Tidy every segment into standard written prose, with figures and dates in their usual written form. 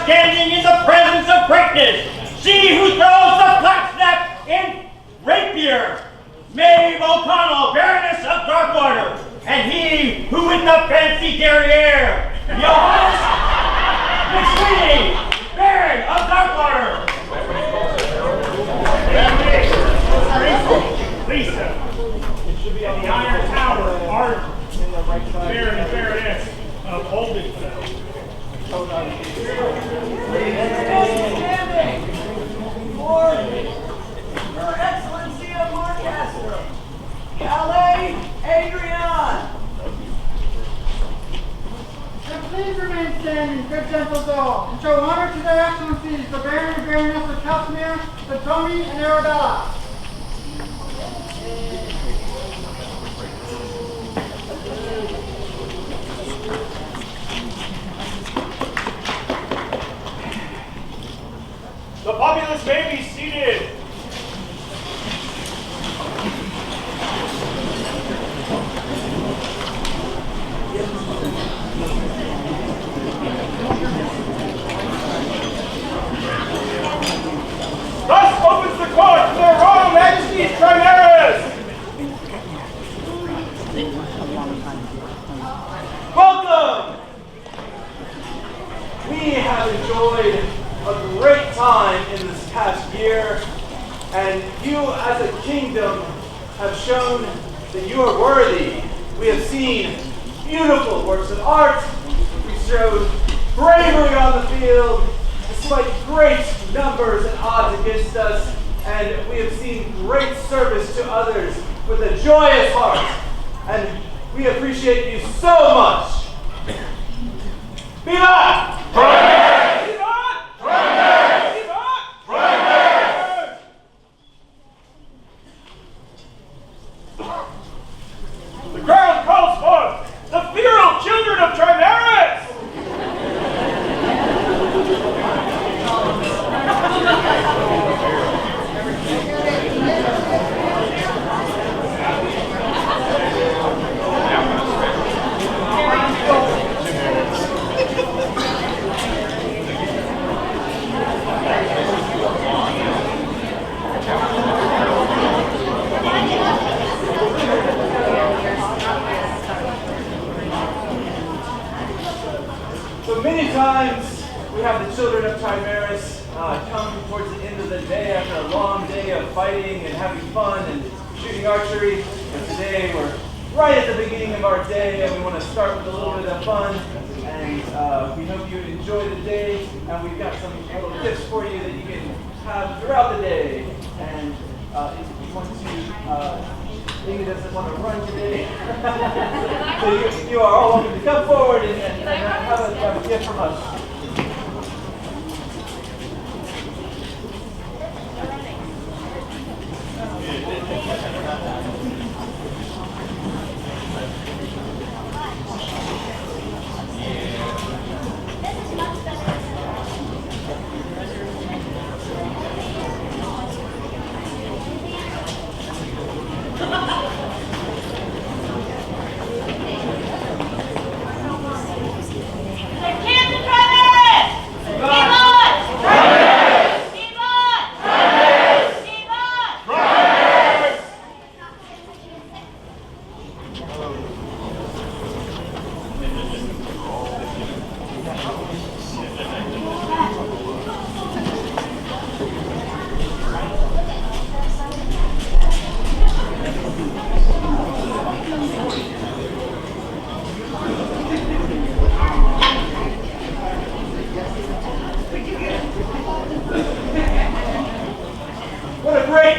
standing in the presence of greatness. She who throws the blacksnap in rapier. Maeve O'Connell, Baroness of Darkwater. And he who with the fancy derriere. Johannes McSweeney, Baron of Darkwater. Lisa. It should be on the Iron Tower. Argent. Baron and Baroness of Holdenfell. For Her Excellency of Marcaster, Calais Adrian. And please remain standing, good gentles all, and show honor to their excellencies, the Baron and Baroness of Casimir, the Tony and Arabella. The populace may be seated. Thus opens the court to their Royal Majesty's Trimaris. Welcome! We have enjoyed a great time in this past year, and you as a kingdom have shown that you are worthy. We have seen beautiful works of art, we showed bravery on the field, despite great numbers and odds against us, and we have seen great service to others with a joyous heart, and we appreciate you so much. Viva! The crowd calls forth the feral children of Trimaris! So many times we have the children of Trimaris come towards the end of the day after a long day of fighting and having fun and shooting archery. But today we're right at the beginning of our day and we want to start with a little bit of fun. And we hope you enjoy the day. And we've got some little tips for you that you can have throughout the day. And if you want to, Inga doesn't want to run today. So you are all welcome to come forward and have a gift from us.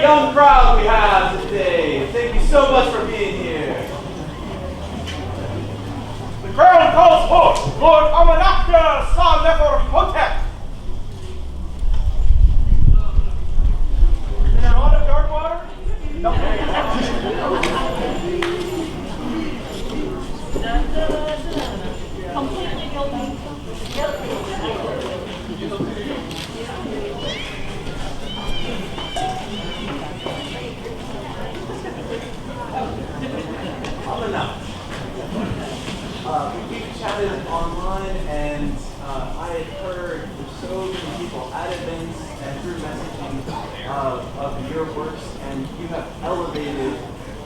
Young crowd we have today. Thank you so much for being here. The crown calls forth Lord Amennakhte son Neferhotep. Is there on of Darkwater? No. Completely guilty. We've chatted online, and I had heard so many people at events and through messaging of your works, and you have elevated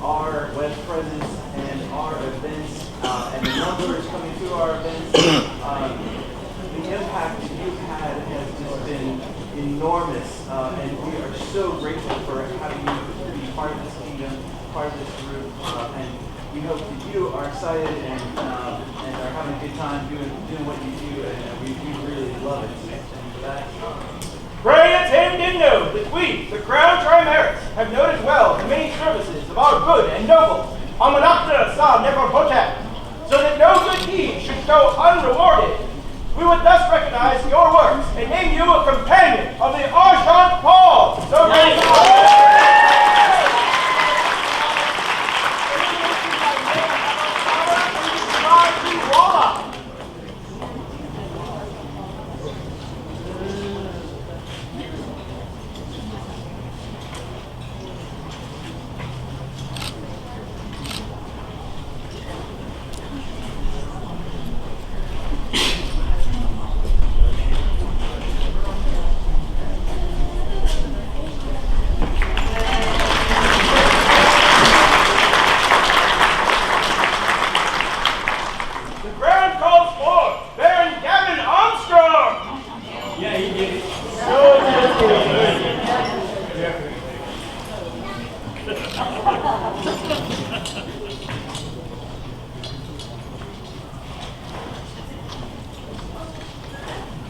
our web presence and our events, and the numbers coming to our events. The impact that you've had has just been enormous, and we are so grateful for having you be part of this kingdom, part of this group, and we hope that you are excited and are having a good time doing what you do, and we really love it. And for that, Pray attend and know that we, the Crown Trimaris, have noted well the many services of our good and noble Amennakhte Neferhotep, so that no good deed should go unrewarded. We would thus recognize your works and name you a companion of the Argent Paul. So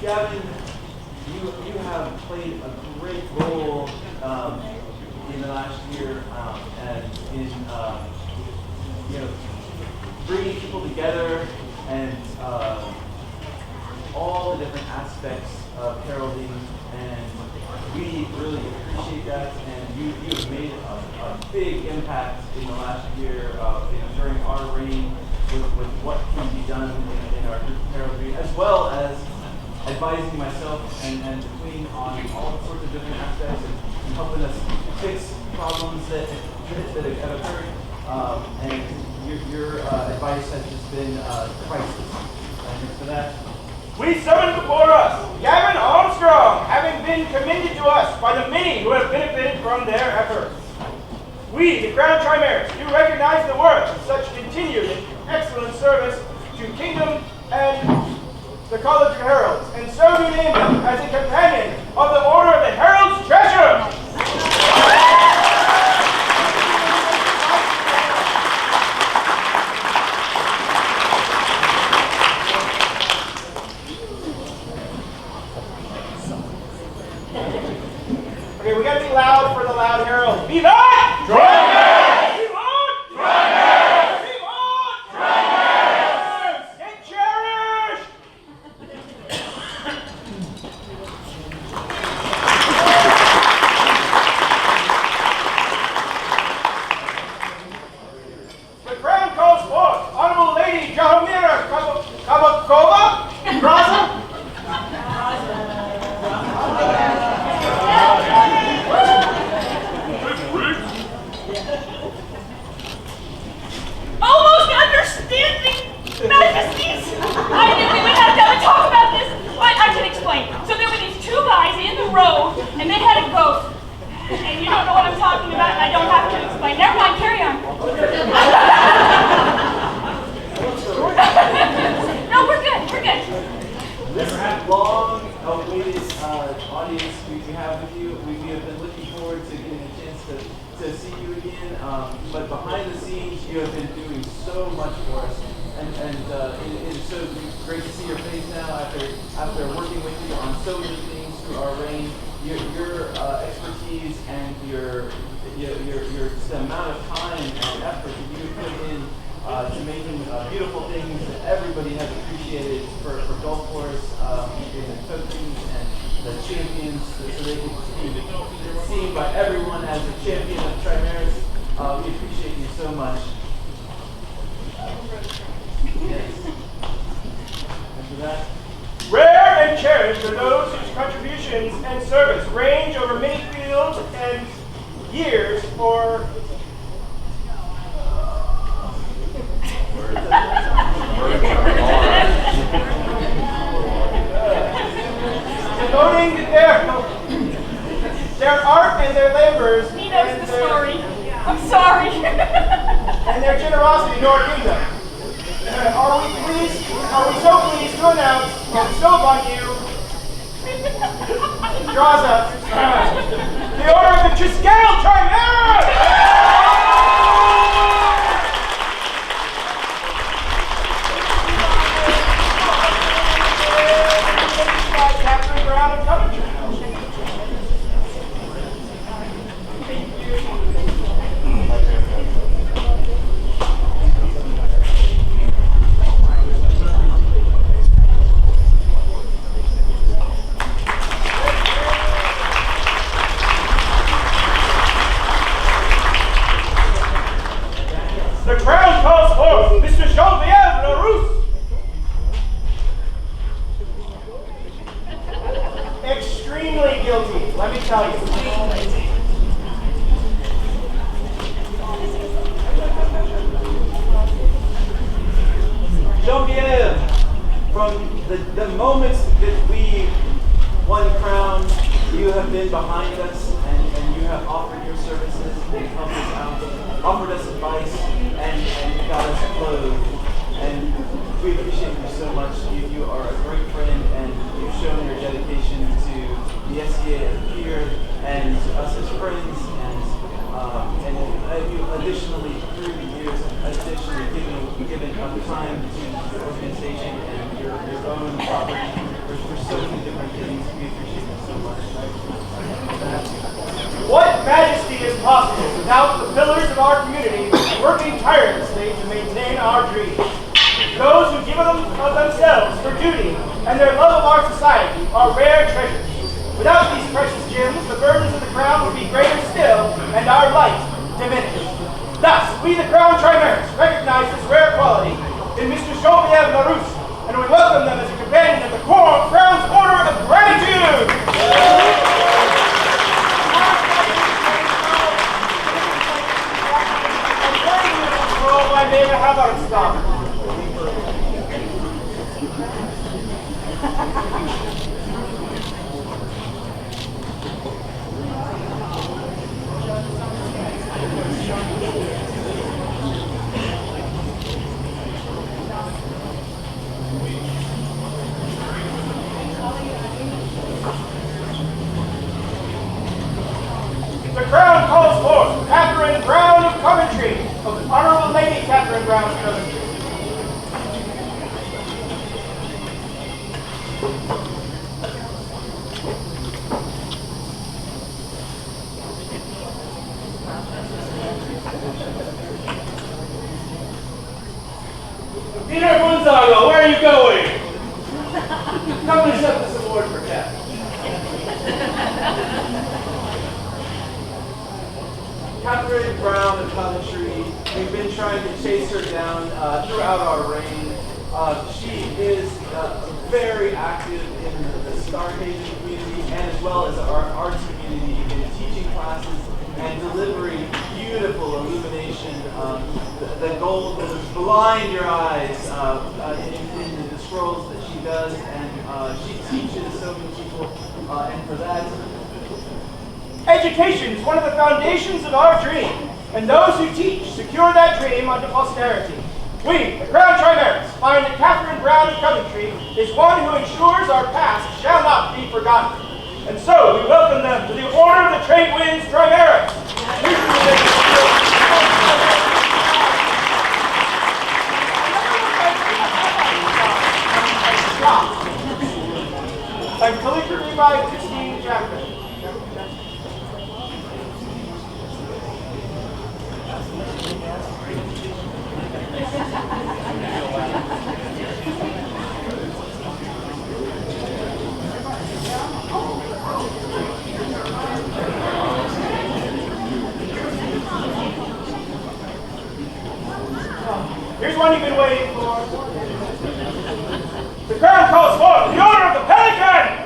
Gavine, you have played a great role in the last year, and in bringing people together and all the different aspects of heralding, and we really appreciate that. And you have made a big impact in the last year during our reign with what can be done in our group of heraldry, as well as advising myself and the Queen on all sorts of different aspects and helping us fix problems that have occurred. And your advice has just been priceless. And for that, we summon before us Gavine Armstrang, having been commended to us by the many who have benefited from their efforts. We, the Crown Trimaris, do recognize the worth of such continued and excellent service to kingdom and the College of Heralds, and so do name him as a companion of the Order of the Herald's Tressure. Okay, we gotta be loud for the loud herald. Be that! Trimaris! Be on! Trimaris! Be on! Trimaris! Get cherished! The crown calls forth Honorable Lady Drahomíra Draza? Almost understanding, Majesties! I knew we would have to talk about this. I can explain. So there were these two guys in the road, and they had a goat. And you don't know what I'm talking about, and I don't have to explain. Never mind, carry on. No, we're good, we're good. this long-awaited audience we have with you, we have been looking forward to getting a chance to see you again. But behind the scenes, you have been doing so much for us, and it is so great to see your face now after working with you on so many things through our reign. Your expertise and your just the amount of time and effort that you put in to making beautiful things that everybody has appreciated for golf course, in the coaching and the champions, so they can be seen by everyone as a champion of Trimaris. We appreciate you so much. Yes. After that. Rare and cherished are those whose contributions and service range over many fields and years for to bestow upon you Draza, the order of the Triskele Trimaris! Captain Browne of Coventry. The crown calls forth Mr. Genevieve de Rousse. Extremely guilty, let me tell you. Genevieve, from the moment that we won crown, you have been behind us and you have offered your services and helped us out, offered us advice, and got us clothed. And we appreciate you so much. You are a great friend, and you've shown your dedication to the SCA as a peer and to us as friends. And you additionally, through the years, given up time to the organization and your own property for so many different things. We appreciate you so much. What majesty is possible without the pillars of our community working tirelessly to maintain our dreams? Those who give of themselves for duty and their love of our society are rare treasures. Without these precious gems, the burdens of the crown would be greater still, and our light diminished. Thus, we, the Crown Trimaris, recognize this rare quality in Mr. Genevieve de Rousse, and we welcome them as a companion of the Crown's Order of Gratitude. My name is Amennakhte. The crown calls forth Catherine Browne of Coventry, of Honorable Lady Catherine Browne of Coventry. Peter Gonzaga, where are you going? Come and accept this award for Cat. Catherine Browne of Coventry, we've been trying to chase her down throughout our reign. She is very active in the stargazing community and as well as our arts community in teaching classes and delivering beautiful illumination. The gold will blind your eyes in the scrolls that she does, and she teaches so many people, and for that, Education is one of the foundations of our dream, and those who teach secure that dream unto posterity. We, the Crown Trimaris, find that Catherine Browne of Coventry is one who ensures our past shall not be forgotten. And so we welcome them to the Order of the Tradewinds Trimaris. And calligraphy by Christine Jackman. Here's one you've been waiting for. The crown calls forth the Order of the Pelican!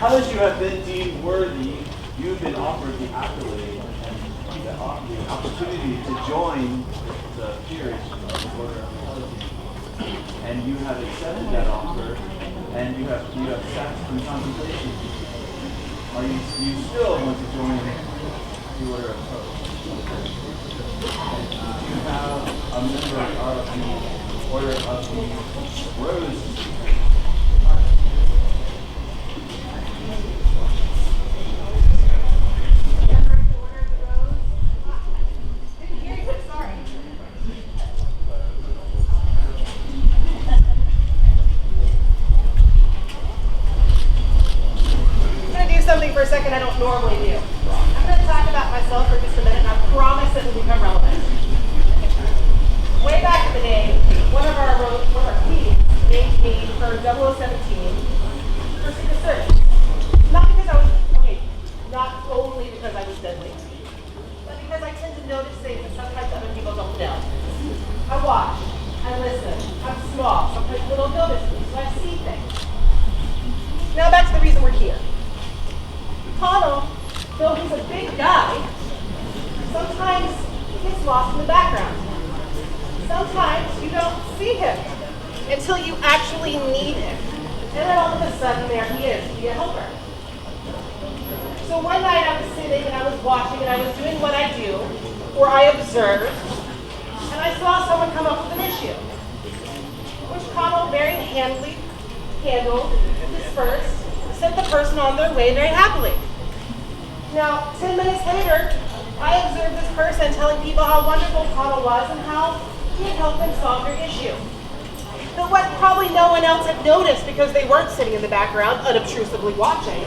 because you have been deemed worthy, you've been offered the accolade and the opportunity to join the peerage of the Order of Pelican. And you have accepted that offer, and you have sat in contemplation. Are you still want to join the Order of Pelican? You have a member of the Order of the Rousse. Something for a second I don't normally do. I'm going to talk about myself for just a minute, and I promise it will become relevant. Way back in the day, one of our teams named me for 0017 for Secret Service. Not because I was, not only because I was deadly, but because I tend to notice things that sometimes other people don't know. I watch, I listen, I'm small, sometimes people don't notice me, so I see things. Now back to the reason we're here. Conall, though he's a big guy, sometimes he gets lost in the background. Sometimes you don't see him until you actually need him. And then all of a sudden, there he is to be a helper. So one night I was sitting and I was watching and I was doing what I do, or I observed, and I saw someone come up with an issue, which Conall very handily handled, dispersed, sent the person on their way very happily. Now, 10 minutes later, I observed this person telling people how wonderful Conall was and how he had helped them solve their issue. But what probably no one else had noticed because they weren't sitting in the background unobtrusively watching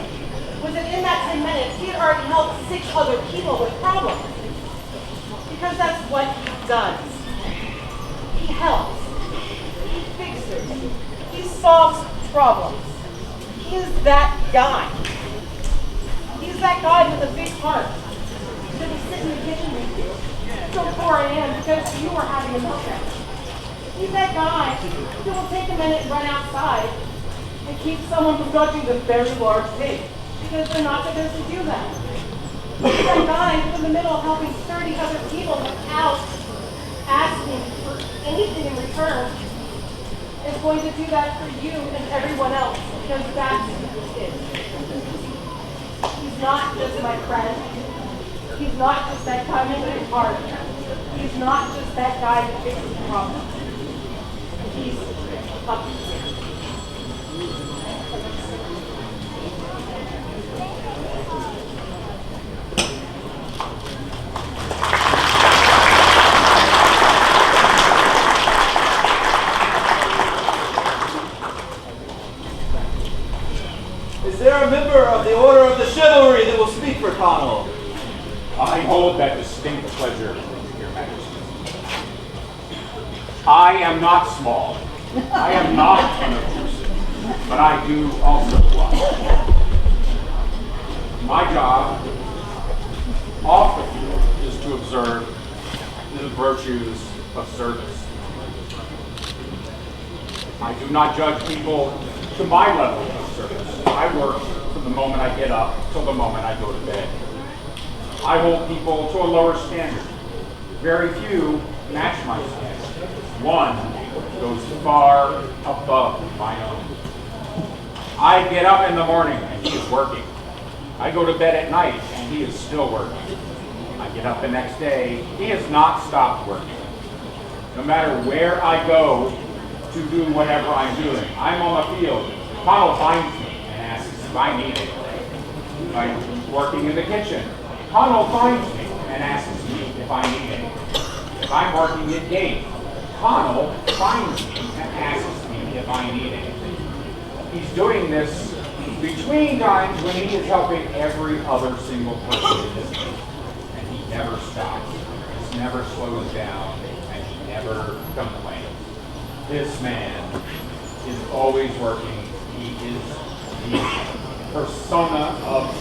was that in that 10 minutes, he had already helped 6 other people with problems. Because that's what he does. He helps. He fixes. He solves problems. He is that guy. He's that guy with a big heart. That will sit in the kitchen with you till 4 a.m. because you were having a meltdown. He's that guy who will take a minute and run outside and keep someone from touching the very large pig because they're not supposed to do that. He's that guy who's in the middle of helping 30 other people without asking for anything in return is going to do that for you and everyone else because that's who he is. He's not just my friend. He's not just that guy with a big heart. He's not just that guy who fixes problems. He's up here. Is there a member of the Order of the Chivalry that will speak for Conall? I hold that distinct pleasure, Your Majesty. I am not small. I am not unobtrusive, but I do also watch. My job off the field is to observe the virtues of service. I do not judge people to my level of service. I work from the moment I get up till the moment I go to bed. I hold people to a lower standard. Very few match my standard. One goes far above my own. I get up in the morning and he is working. I go to bed at night and he is still working. I get up the next day, he has not stopped working. No matter where I go to do whatever I'm doing, I'm on the field. Conall finds me and asks if I need anything. If I'm working in the kitchen, Conall finds me and asks me if I need anything. If I'm working at gate, Conall finds me and asks me if I need anything. He's doing this between times when he is helping every other single person in his team. And he never stops. He never slows down, and he never complains. This man is always working. He is the persona of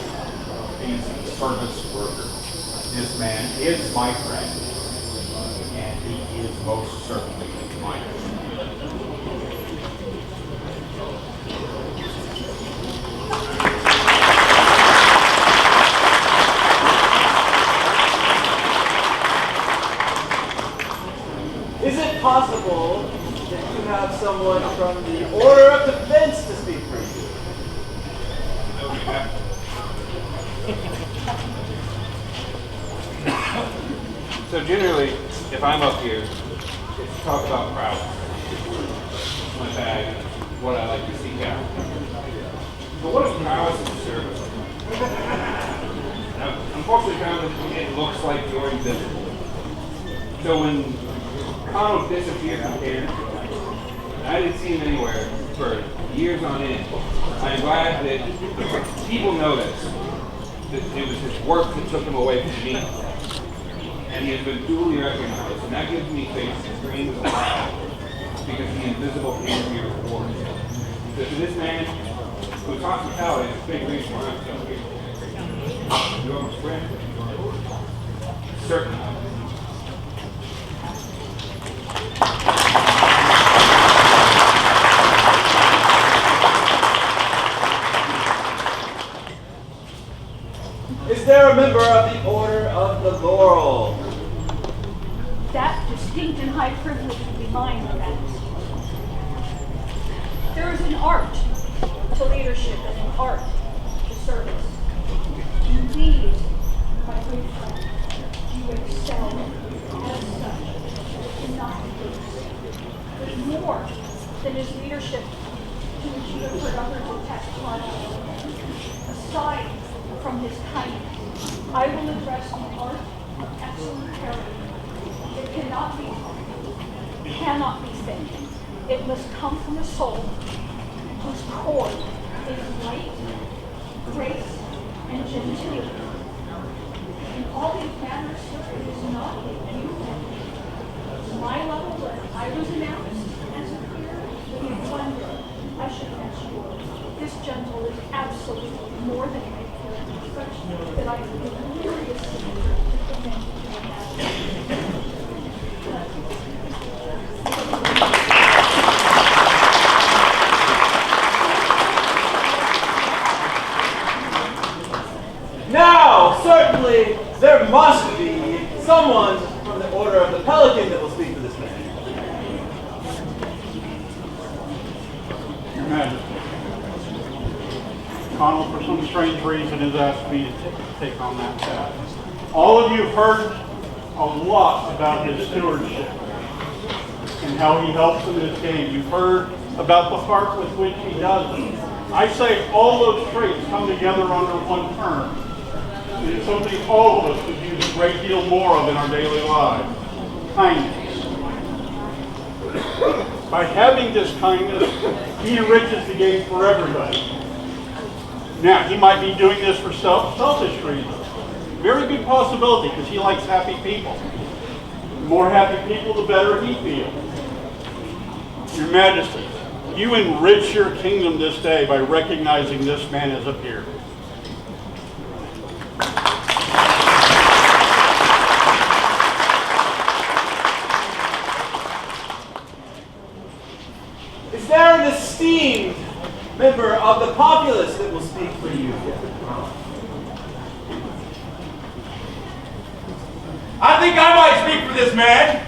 these service workers. This man is my friend, and he is most certainly mine. possible that you have someone from the Order of Defense to speak for you? So generally, if I'm up here, it's to talk about prowess. My bag, what I like to seek out. But what is prowess in service? Now, unfortunately, found that it looks like you're invisible. So when Conall disappeared from here, I didn't see him anywhere for years on end. I'm glad that people noticed that it was his work that took him away from me. And he has been duly recognized, and that gives me faith that dreams of life, because the invisible can be rewarded. So to this man, whose hospitality is a big reason why I'm still here. You're my friend. Certainly. Is there a member of the Order of the Laurel? That distinct and high privilege would be mine, my majesty. There is an art to leadership and an art to service. Indeed, my good friend, you excel as such in not least. But more than his leadership to which you have heard others attest Conall. Aside from his kindness, I will address the art of excellent character. It cannot be feigned. It must come from a soul whose core is light, grace, and gentility. In all these matters, sir, it is not a you. My level, when I was announced as a peer, you wonder, I should ask you, this gentle is absolutely more than my peer, such that I would be delirious to commend you to your majesty. Now, certainly, there must be someone from the Order of the Pelican that will speak for this man. Your Majesty, Conall, for some strange reason, has asked me to take on that task. All of you have heard a lot about his stewardship and how he helps in this game. You've heard about the heart with which he does it. I say all those traits come together under one term. It is something all of us could use a great deal more of in our daily lives. Kindness. By having this kindness, he enriches the game for everybody. Now, he might be doing this for selfish reasons. Very good possibility, because he likes happy people. The more happy people, the better he feels. Your Majesty, you enrich your kingdom this day by recognizing this man as a peer. Is there an esteemed member of the populace that will speak for you? I think I might speak for this man.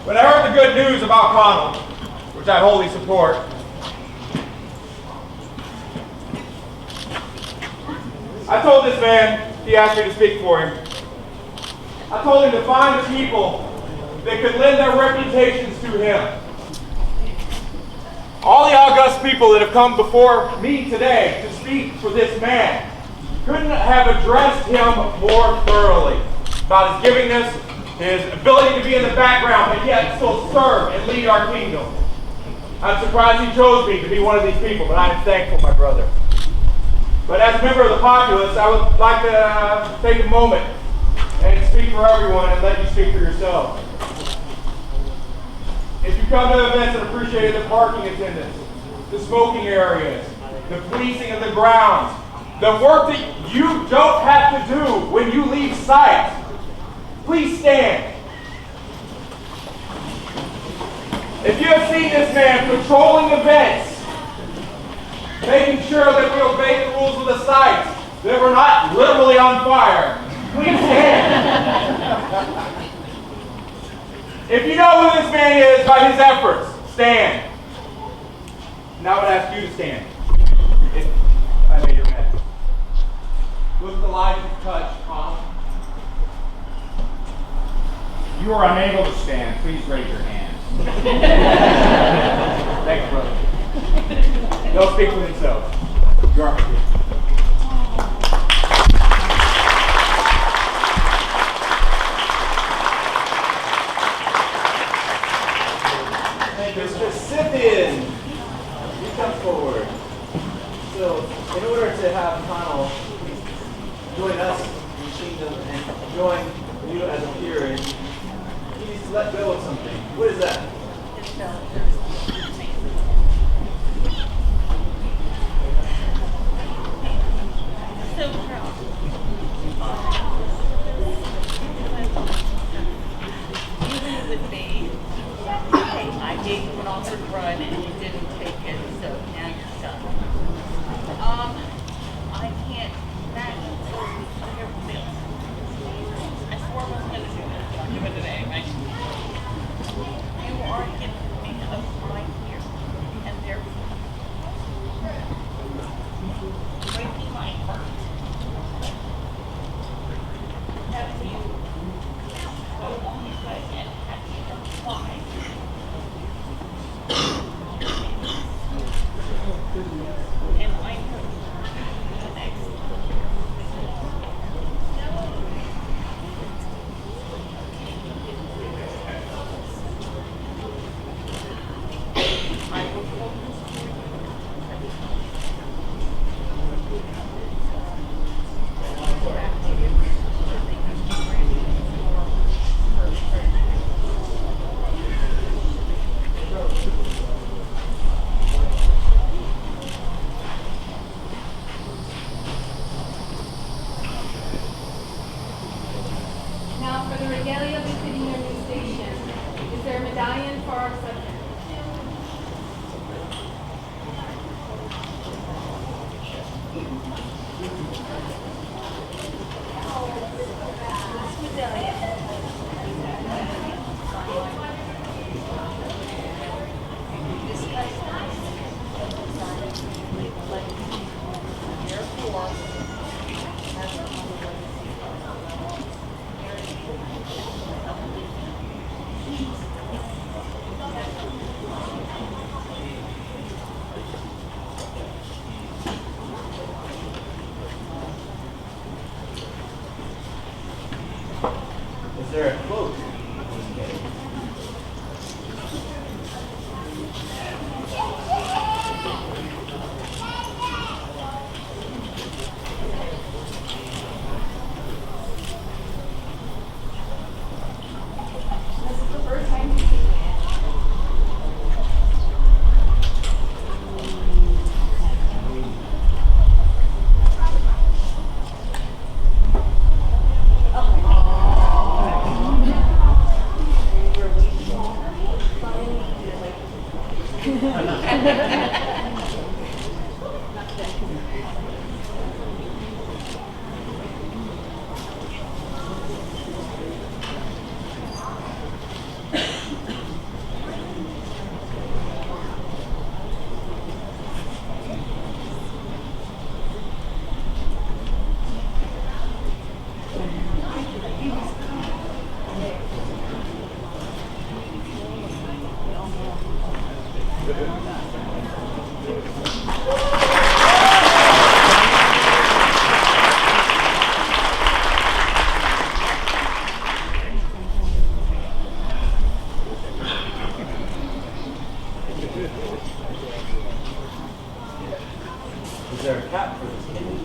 When I heard the good news about Conall, which I wholly support, I told this man, he asked me to speak for him, I told him to find the people that could lend their reputations to him. All the august people that have come before me today to speak for this man couldn't have addressed him more thoroughly about his givingness, his ability to be in the background, but yet still serve and lead our kingdom. I'm surprised he chose me to be one of these people, but I'm thankful, my brother. But as a member of the populace, I would like to take a moment and speak for everyone and let you speak for yourself. If you come to events and appreciate the parking attendants, the smoking areas, the policing of the grounds, the work that you don't have to do when you leave sight, please stand. If you have seen this man patrolling events, making sure that we obey the rules of the site, that we're not literally on fire, please stand. If you know who this man is by his efforts, stand. Now I would ask you to stand. If I may your man. Look the lives you touch, Conall. If you are unable to stand, please raise your hand. Thanks, brother. They'll speak for themselves. Your Armor. Mr. Scythian, you come forward. So, in order to have Conall join us in the kingdom and join you as a peer, he needs to let go of something. What is that? Even with me, I gave you an offered run and you didn't take it, so now you're done. I can't imagine everybody else. I swore I wasn't going to do it. I'll do it today, right? You are giving me a right here and there. Breaking my heart. Having you go on your way and having you apply. And I know the next. I will hold this for you. Back to you. Now for the regalia befitting your new station. Is there a medallion for our subject? This medallion. Therefore, Is there a cloak? This is the first time you've seen it. Is there a cap for this king?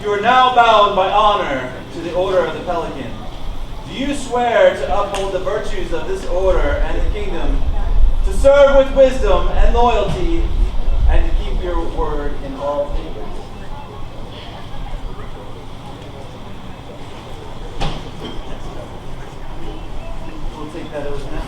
You are now bound by honor to the Order of the Pelican. Do you swear to uphold the virtues of this order and the kingdom, to serve with wisdom and loyalty, and to keep your word in all things? We'll take that oath now.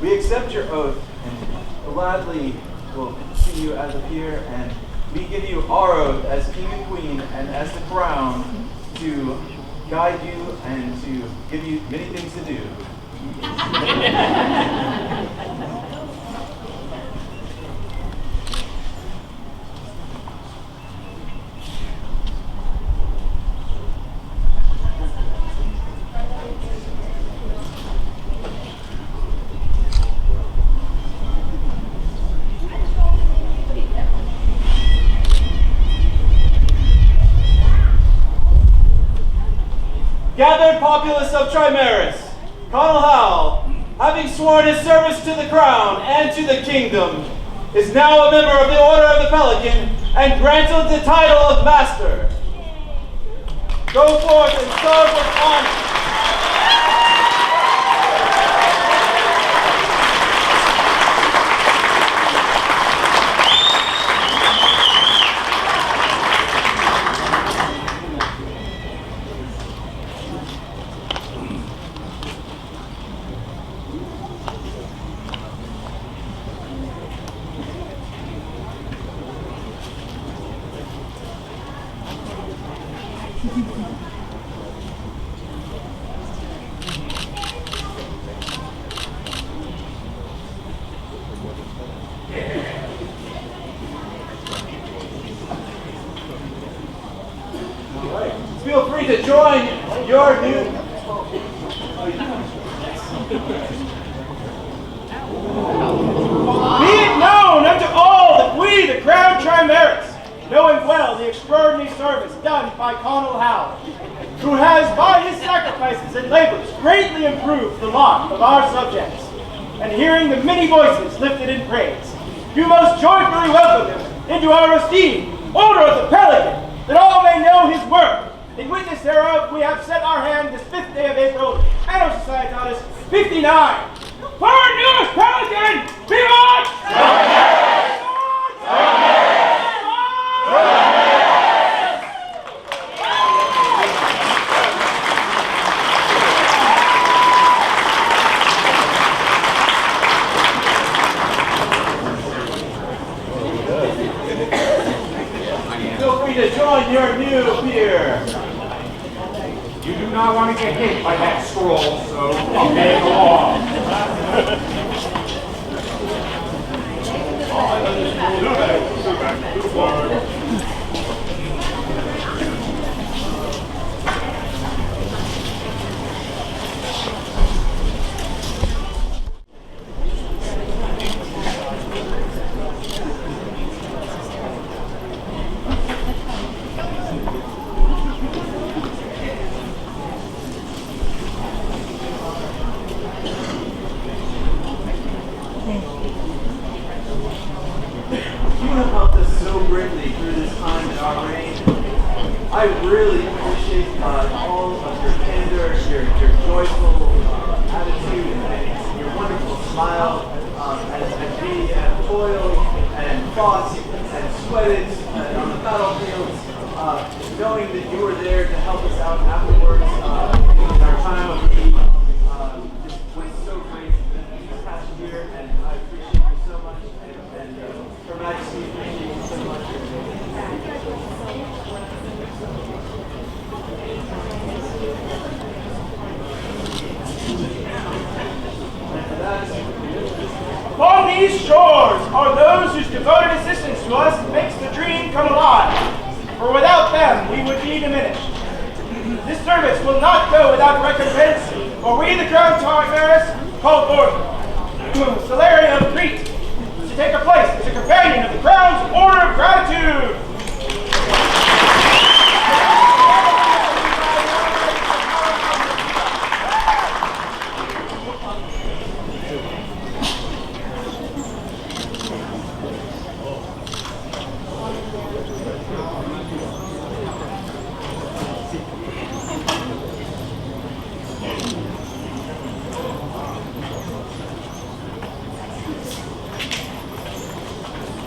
We accept your oath and gladly will see you as a peer, and we give you our oath as king and queen and as the crown to guide you and to give you many things to do. Gathered populace of Trimaris, Conall Howell, having sworn his service to the crown and to the kingdom, is now a member of the Order of the Pelican and granted the title of Master. Go forth and serve with honor. Feel free to join your new... Be it known unto all that we, the Crown Trimaris, knowing well the extraordinary service done by Conall Howell, who has by his sacrifices and labors greatly improved the lot of our subjects, and hearing the many voices lifted in praise, do most joyfully welcome him into our esteemed Order of the Pelican, that all may know his worth. In witness thereof, we have set our hand this 5th day of April, Anno Societatis 59. For our newest Pelican, be on! Feel free to join your new peer. You do not want to get hit by that scroll, so obey the law. I really appreciate all of your candor, your joyful attitude, and your wonderful smile as we have toiled and fought and sweated on the battlefields, knowing that you were there to help us out afterwards in our time of need. Just was so great this past year, and I appreciate you so much, and Her Majesty appreciates you so much. Upon these shores are those whose devoted assistance to us makes the dream come alive, for without them we would be diminished. this service will not go without recompense, for we, the Crown Trimaris, call forth Salaria of Crete to take her place as a companion of the Crown's Order of Gratitude.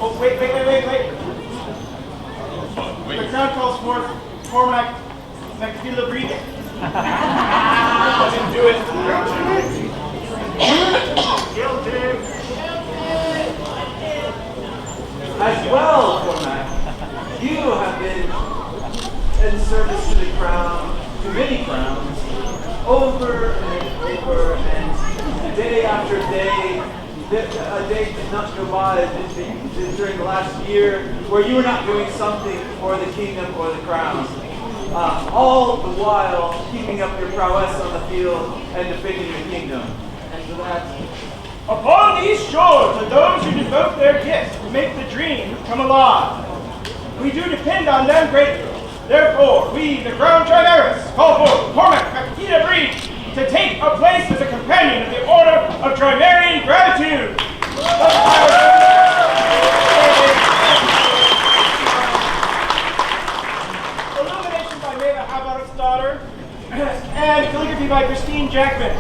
Oh, wait. The Crown calls forth Cormacc Brigde. Doesn't do it. Guilty. As well, Cormacc, you have been in service to the crown, to many crowns, over and over, and day after day. A day did not go by during the last year where you were not doing something for the kingdom or the crown. All the while keeping up your prowess on the field and defending your kingdom. And for that, upon these shores are those who devote their gifts to make the dream come alive. We do depend on them greatly. Therefore, we, the Crown Trimaris, call forth Cormacc Brigde to take a place as a companion of the Order of Trimarian Gratitude. Illumination by Amennakhte's daughter, and calligraphy by Christine Jackman.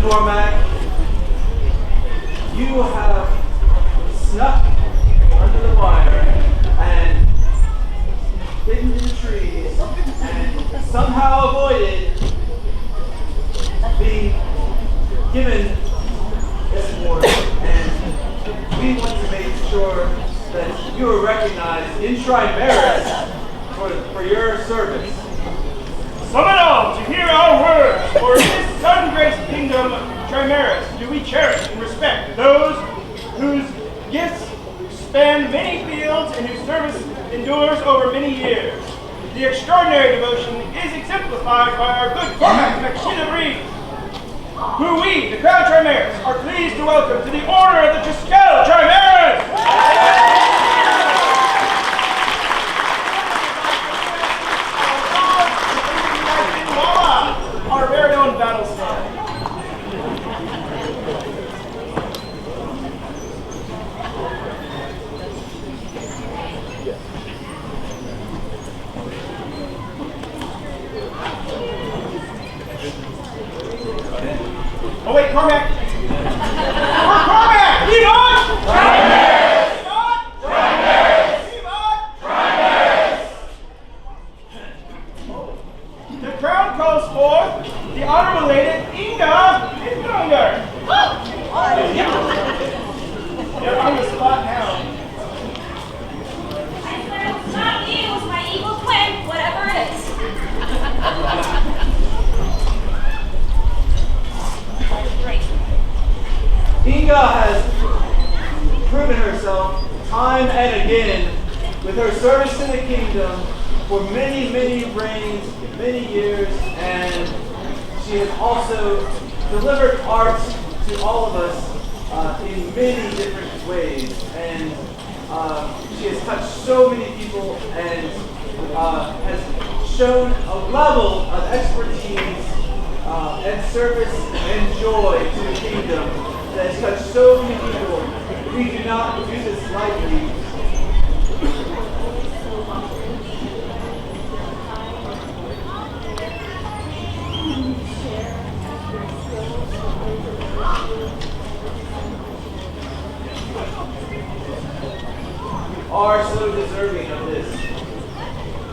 Cormacc, you have snuck under the wire and hidden in the trees and somehow avoided being given this award. And we want to make sure that you are recognized in Trimaris for your service. Summon all to hear our words, for in this sun-graced kingdom of Trimaris do we cherish and respect those whose gifts span many fields and whose service endures over many years. The extraordinary devotion is exemplified by our good Cormacc Brigde, who we, the Crown Trimaris, are pleased to welcome to the Order of the Triskele Trimaris! Our very own battle stand. Oh wait, Cormacc! Cormacc! Lead on! Trimaris! Lead on! Trimaris! Lead on! Trimaris! The crown calls forth the honor-related Inga Midlungr. You're on the spot now. I swear it's not me, it was my evil twin, whatever it is. Great. Inga has proven herself time and again with her service to the kingdom for many, many reigns, many years, and she has also delivered art to all of us in many different ways. And she has touched so many people and has shown a level of expertise and service and joy to the kingdom that has touched so many people. We do not do this lightly. are so deserving of this.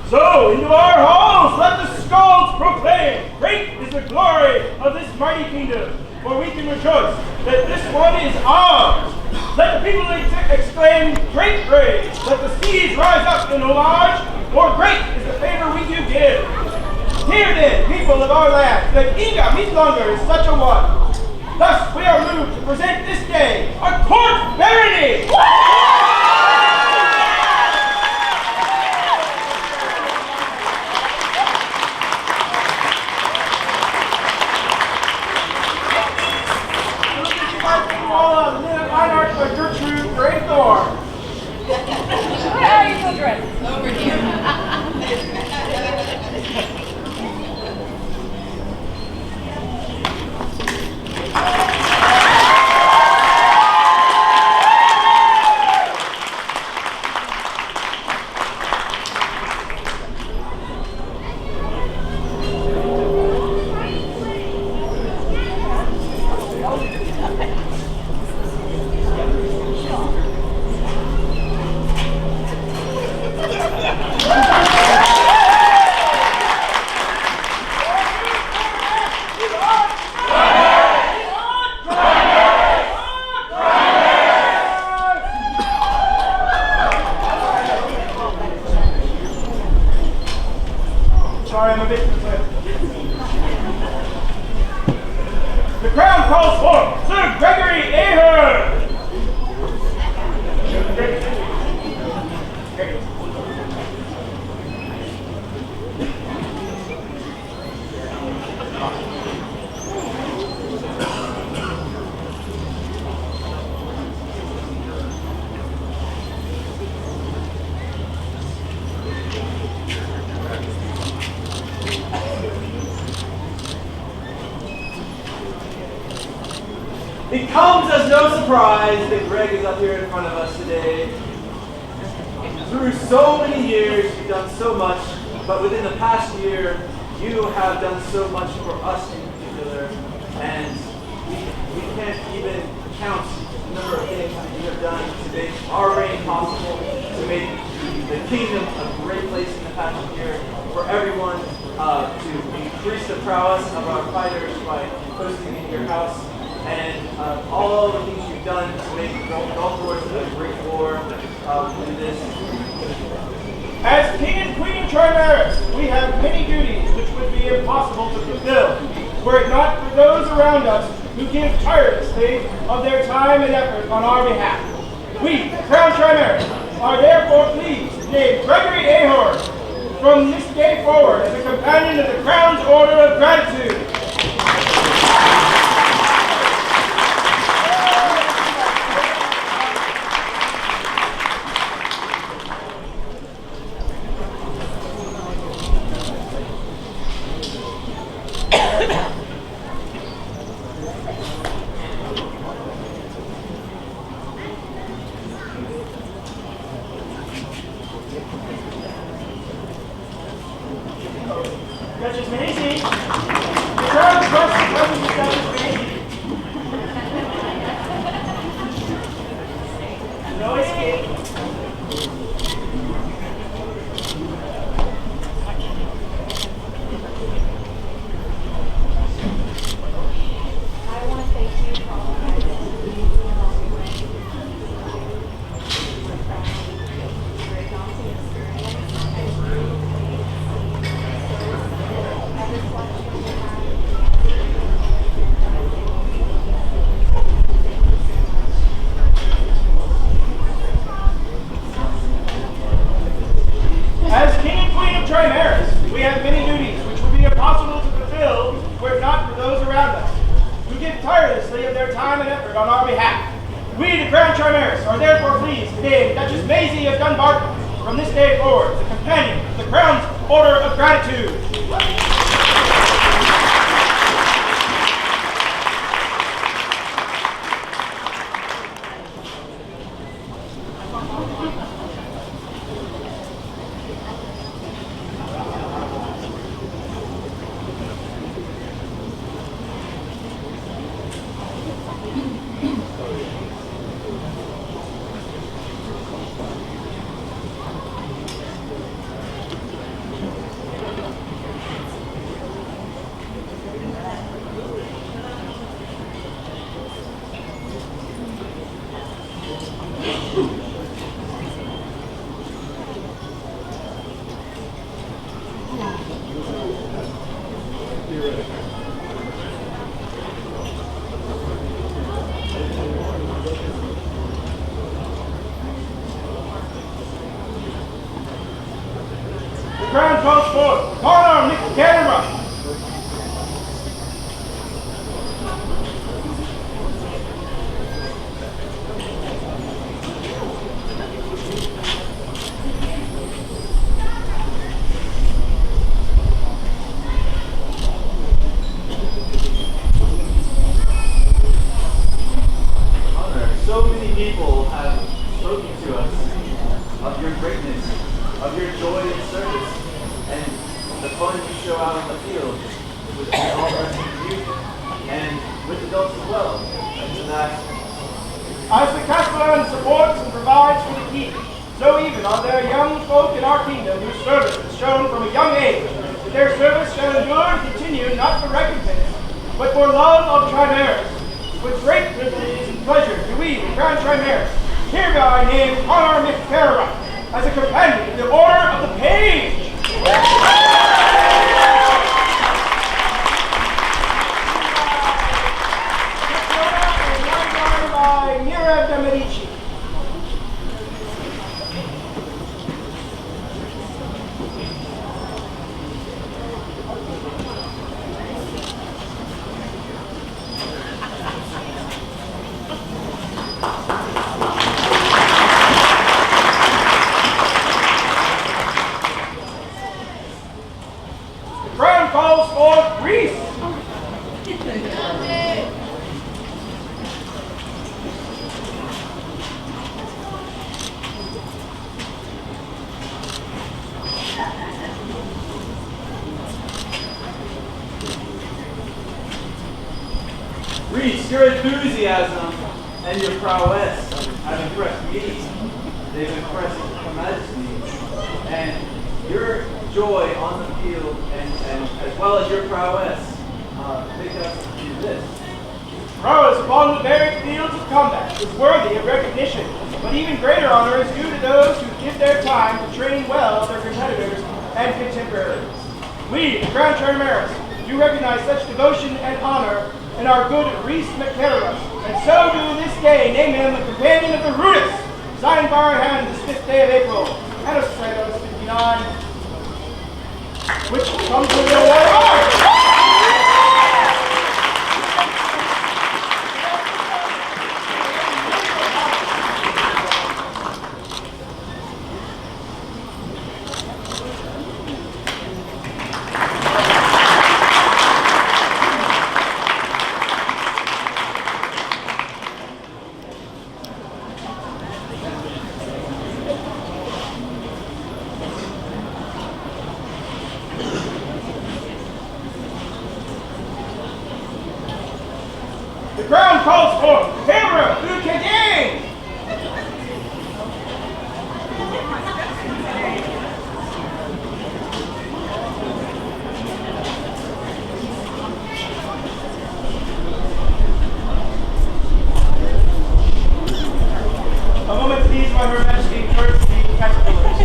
So, into our halls, let the skalds proclaim, great is the glory of this mighty kingdom, for we can rejoice that this one is ours. Let the people exclaim, great praise. Let the seas rise up in homage, for great is the favor we do give. Hear then, people of our land, that Inga Midlungr is such a one. Thus we are moved to present this day a court barony. Where are you children? Over here. Sorry, I'm a bit concerned. The crown calls for Sir Gregory Herald. It comes as no surprise that Greg is up here in front of us today. Through so many years, you've done so much, but within the past year, you have done so much for us in particular, and we can't even count the number of things that you have done to make our reign possible, to make the kingdom a great place in the past year, for everyone to increase the prowess of our fighters by hosting in your house. And all the things you've done to make Gulfport a great war in this. As King and Queen of Trimaris, we have many duties which would be impossible to fulfill, were it not for those around us who give tirelessly of their time and effort on our behalf. We, the Crown Trimaris, are therefore pleased to name Gregory Herald from this day forward as a companion of the Crown's Order of Gratitude. Duchess Maisie! The Crown trusts the presence of Duchess Maisie. No escape. I want to thank you for all the guidance along the way. For a daunting experience, I really I just want you to have As King and Queen of Trimaris, we have many duties which would be impossible to fulfill were it not for those around us, who give tirelessly of their time and effort on our behalf. We, the Crown Trimaris, are therefore pleased to name Duchess Maisie of Dunbarton from this day forward as a companion of the Crown's Order of Gratitude. Crown calls forth. Conall, Neferhotep. So many people have spoken to us of your greatness, of your joy and service, and the fun you show out on the field with all of youth and with adults as well. And to that, As the Castellan supports and provides for the keep, so even are there young folk in our kingdom whose service is shown from a young age, that their service shall endure and continue not for recompense, but for love of Trimaris. With great privilege and pleasure do we, the Crown Trimaris, hereby name Conall Neferhotep as a companion in the Order of the Page. By Mira de Medici. The crown calls for Rousse. Rousse, your enthusiasm and your prowess have impressed me. They've impressed Her Majesty. And your joy on the field and as well as your prowess make us do this. Prowess upon the varied fields of combat is worthy of recognition, but even greater honor is due to those who give their time to train well their competitors and contemporaries. We, the Crown Trimaris, do recognize such devotion and honor in our good Rousse Neferhotep, and so do this day name him a companion of the Rousse, signed by our hand this 5th day of April, and of Stratos 59, which comes with the award. The crown calls for Camera who can aim! A moment please, by Her Majesty, towards the caterpillars.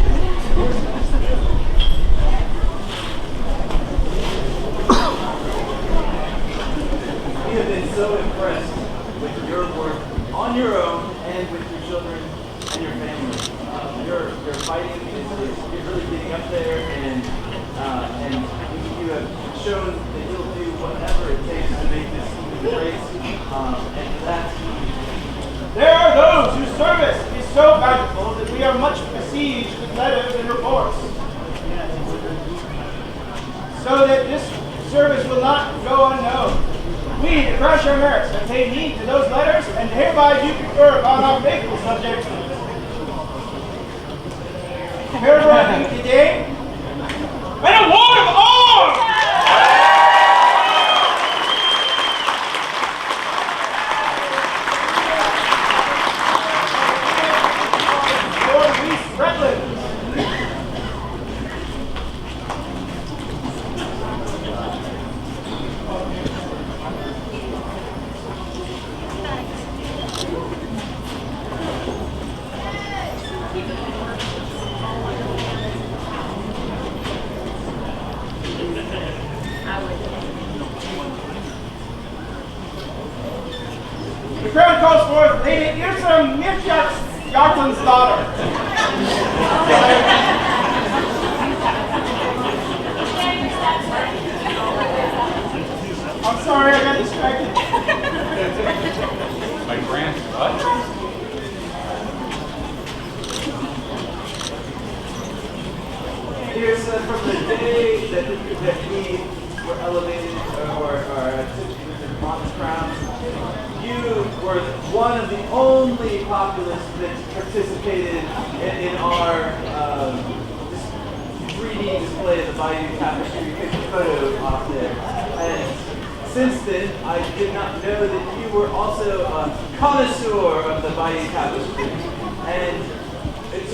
We have been so impressed with your work on your own and with your children and your family. Your fighting is really getting up there, and you have shown that you'll do whatever it takes to make this a race. And for that, There are those whose service is so valuable that we are much besieged with letters and reports, so that this service will not go unknown. We, the Crown Trimaris, have paid heed to those letters, and hereby do confer upon our faithful subjects Herald today, an award of arms! For Rousse Bretland. Darkson's daughter. I'm sorry, I got distracted. My grand what? Here said from the day that we were elevated or on the crown, you were one of the only populace that participated in our 3D display of the Bayou Tapestry. You picked a photo off there. And since then, I did not know that you were also a connoisseur of the Bayou Tapestry. And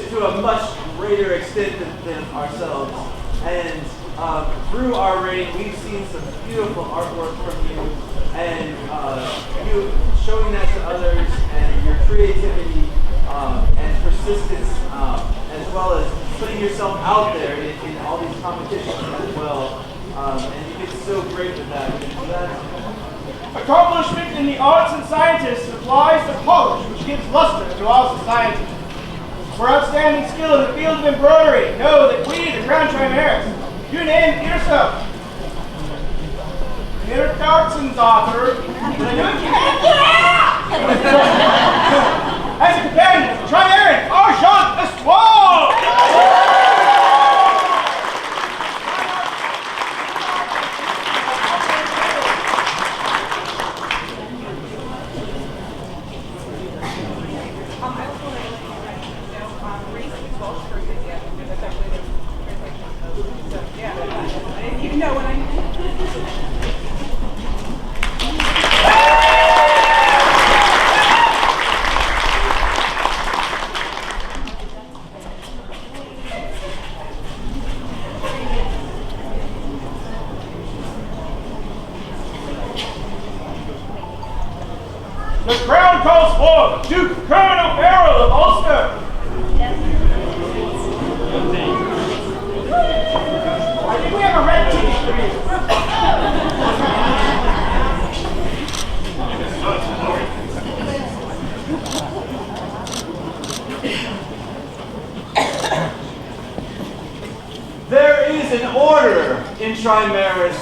to a much greater extent than ourselves. And through our reign, we've seen some beautiful artwork from you, and you showing that to others, and your creativity and persistence, as well as putting yourself out there in all these competitions as well. And you get so great with that. Accomplishment in the arts and sciences supplies the polish which gives luster to our society. For outstanding skill in the field of embroidery, know that we, the Crown Trimaris, you name yourself. You're Darkson's author. As a companion, Trimaris, Argent, Espoir! The crown calls for Duke Colonel Herald of Ulster. I think we have a red ticket for you. There is an order in Trimaris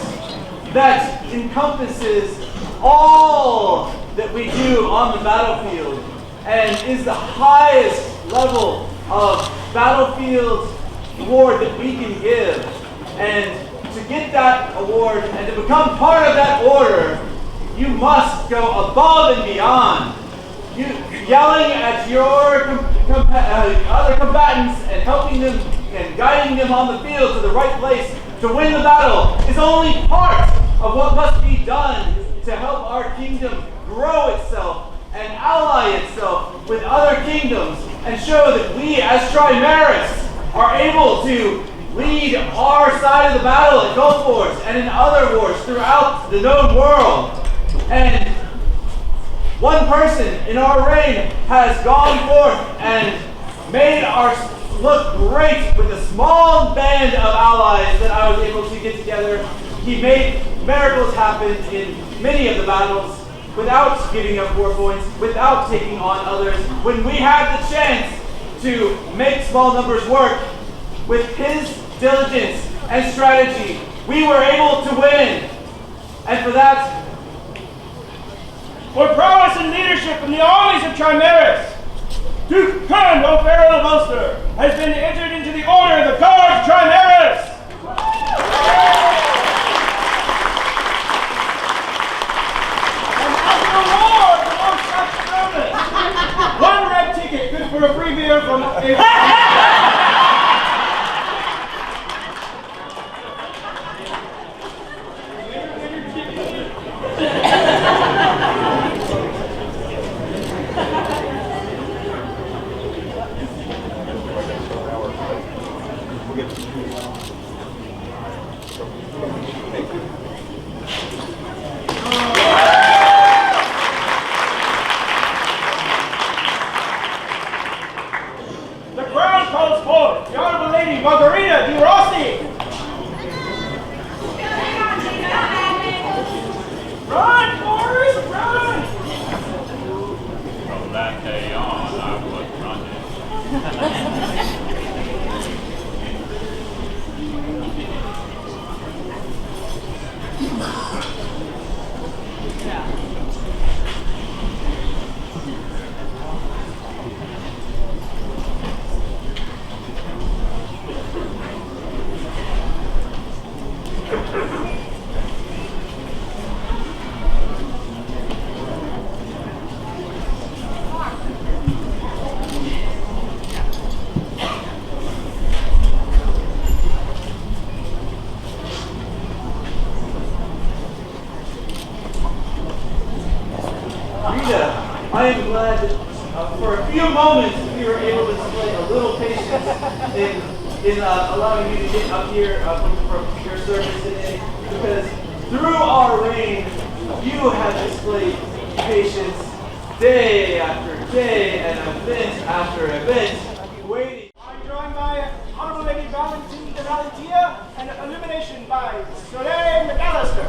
that encompasses all that we do on the battlefield and is the highest level of battlefield award that we can give. And to get that award and to become part of that order, you must go above and beyond. You yelling at your other combatants and helping them and guiding them on the field to the right place to win the battle is only part of what must be done to help our kingdom grow itself and ally itself with other kingdoms and show that we as Trimaris are able to lead our side of the battle at Gulf Wars and in other wars throughout the known world. And one person in our reign has gone forth and made our look great with a small band of allies that I was able to get together. He made miracles happen in many of the battles without giving up war points, without taking on others. When we had the chance to make small numbers work, with his diligence and strategy, we were able to win. And for that, for prowess and leadership in the armies of Trimaris, Duke Colonel Herald of Ulster has been entered into the order of the Guards Trimaris. And as a reward for such service, one red ticket good for a free beer from a I am glad that for a few moments we were able to display a little patience in allowing you to get up here from your service today, because through our reign, you have displayed patience day after day and event after event, waiting. I'm joined by Honorable Lady Valentine de Valentia and illumination by Soleil McAllister.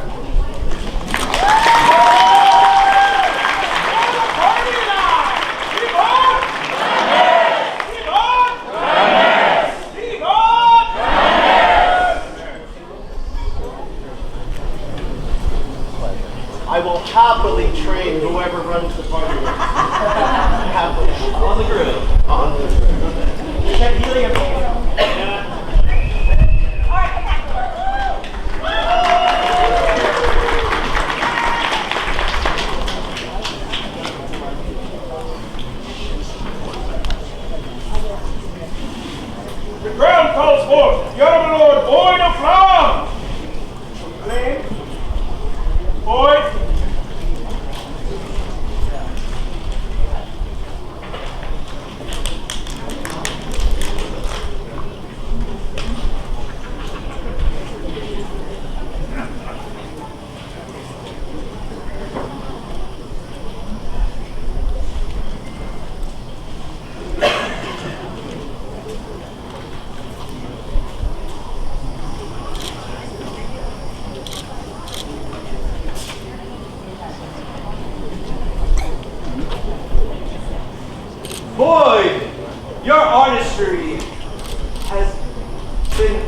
I will happily train whoever runs the party. Happily. On the grill. On the grill. Is that helium? All right, attack. The crown calls forth the Honorable Lord Boyd of Flam. Flame. Boyd. Boyd, your artistry has been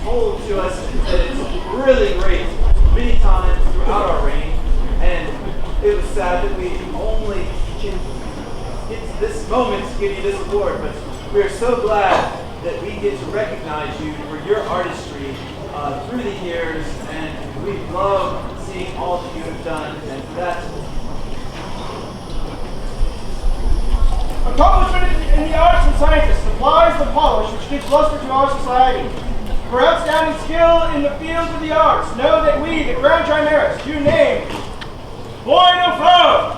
told to us that it's really great many times throughout our reign, and it was sad that we only can get to this moment to give you this award, but we are so glad that we get to recognize you for your artistry through the years, and we love seeing all that you have done, and that Accomplishment in the arts and sciences supplies the polish which gives luster to our society. For outstanding skill in the fields of the arts, know that we, the Grand Trimaris, do name Boyd of Flam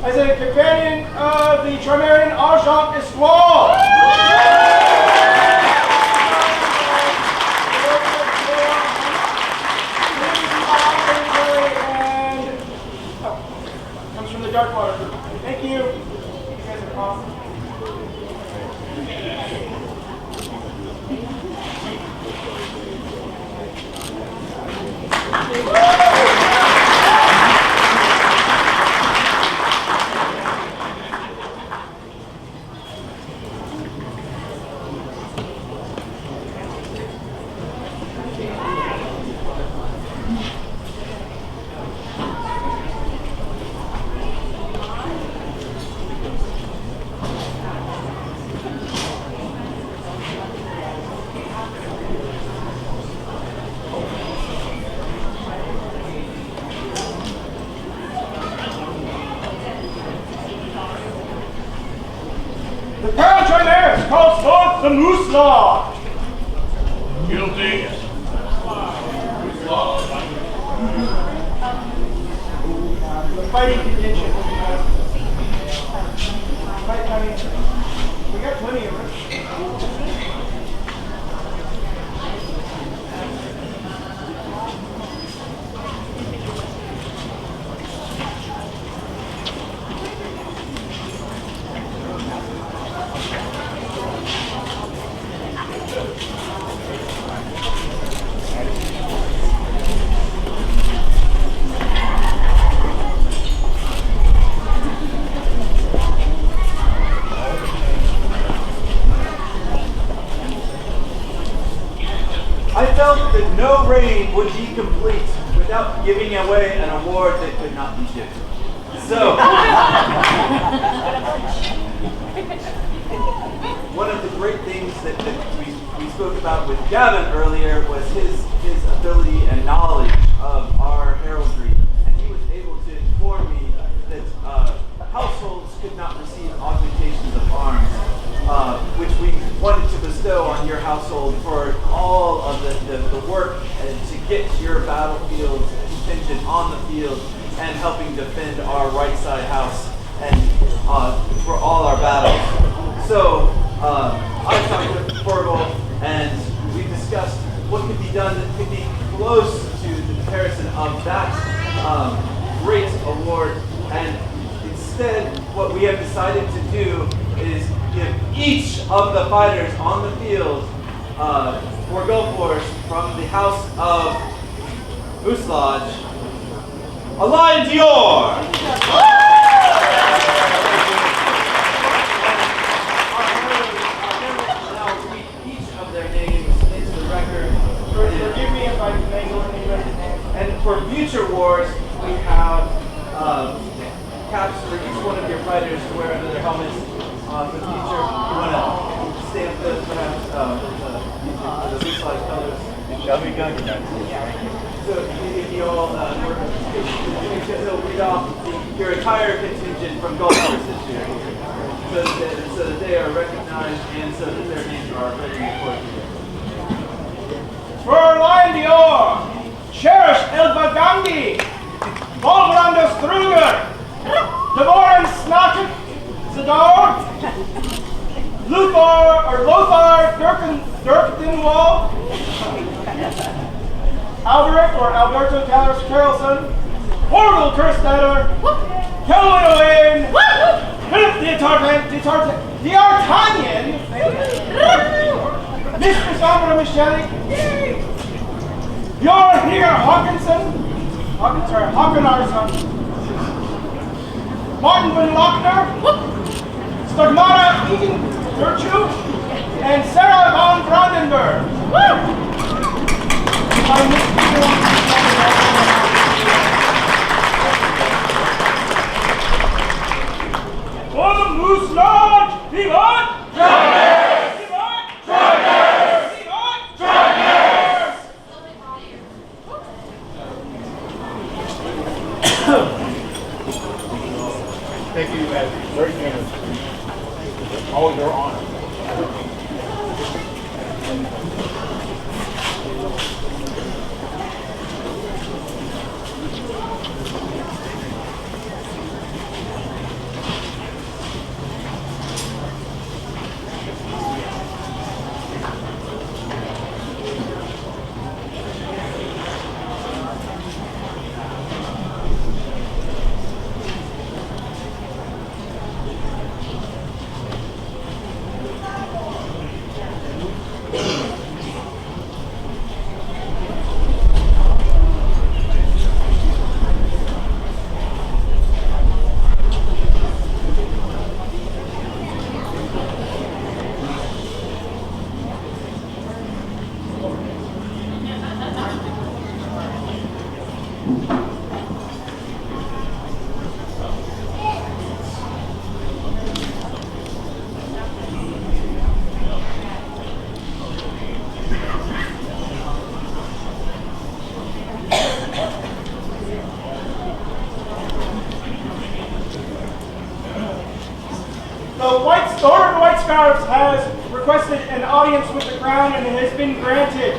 as a companion of the Trimarian Argent Esquire. And comes from the Darkwater group. Thank you. Awesome. The Crown Trimaris calls forth the Moose Law. Guilty. Moose Law. The fighting contingent. We got plenty of it. no reign would be complete without giving away an award that could not be given. So, one of the great things that we spoke about with Gavine earlier was his ability and knowledge of our heraldry. And he was able to inform me that households could not receive augmentations of arms, which we wanted to bestow on your household for all of the work to get your battlefield contingent on the field and helping defend our right side house and for all our battles. So I talked with Fergal and we discussed what could be done that could be close to the comparison of that great award, and instead what we have decided to do is give each of the fighters on the field for Gulf Wars from the house of Moose Lodge a Lion Dior! Forgive me if I mangle anybody's name. And for future wars, we have caps for each one of your fighters to wear under their helmets for the future. You want to stamp those perhaps the Moose-Lodge colors? So if you all he'll read off your entire contingent from Gulf Wars this year, so that they are recognized and so that their names are very important. For Lion Dior, Cherish Elbagangi, Volbrando Struger, Devoran Snatchet, Zador, Lothar Dirkdenwall, Alberic or Alberto Carlson, Orville Kerstetter, Kelvin Owain, Philip D'Artagnan, Mistress Opera Michelle, Bjorn here Hawkinson, Martin Van Lochner, Stagmata Egan Virtue, and Sarah von Brandenburg. For the Moose Lodge, Vivat! Truckers! Vivat! Truckers! Vivat! Truckers! Thank you, man. Very generous. All your honor. The Order of the White Scarves has requested an audience with the Crown and it has been granted.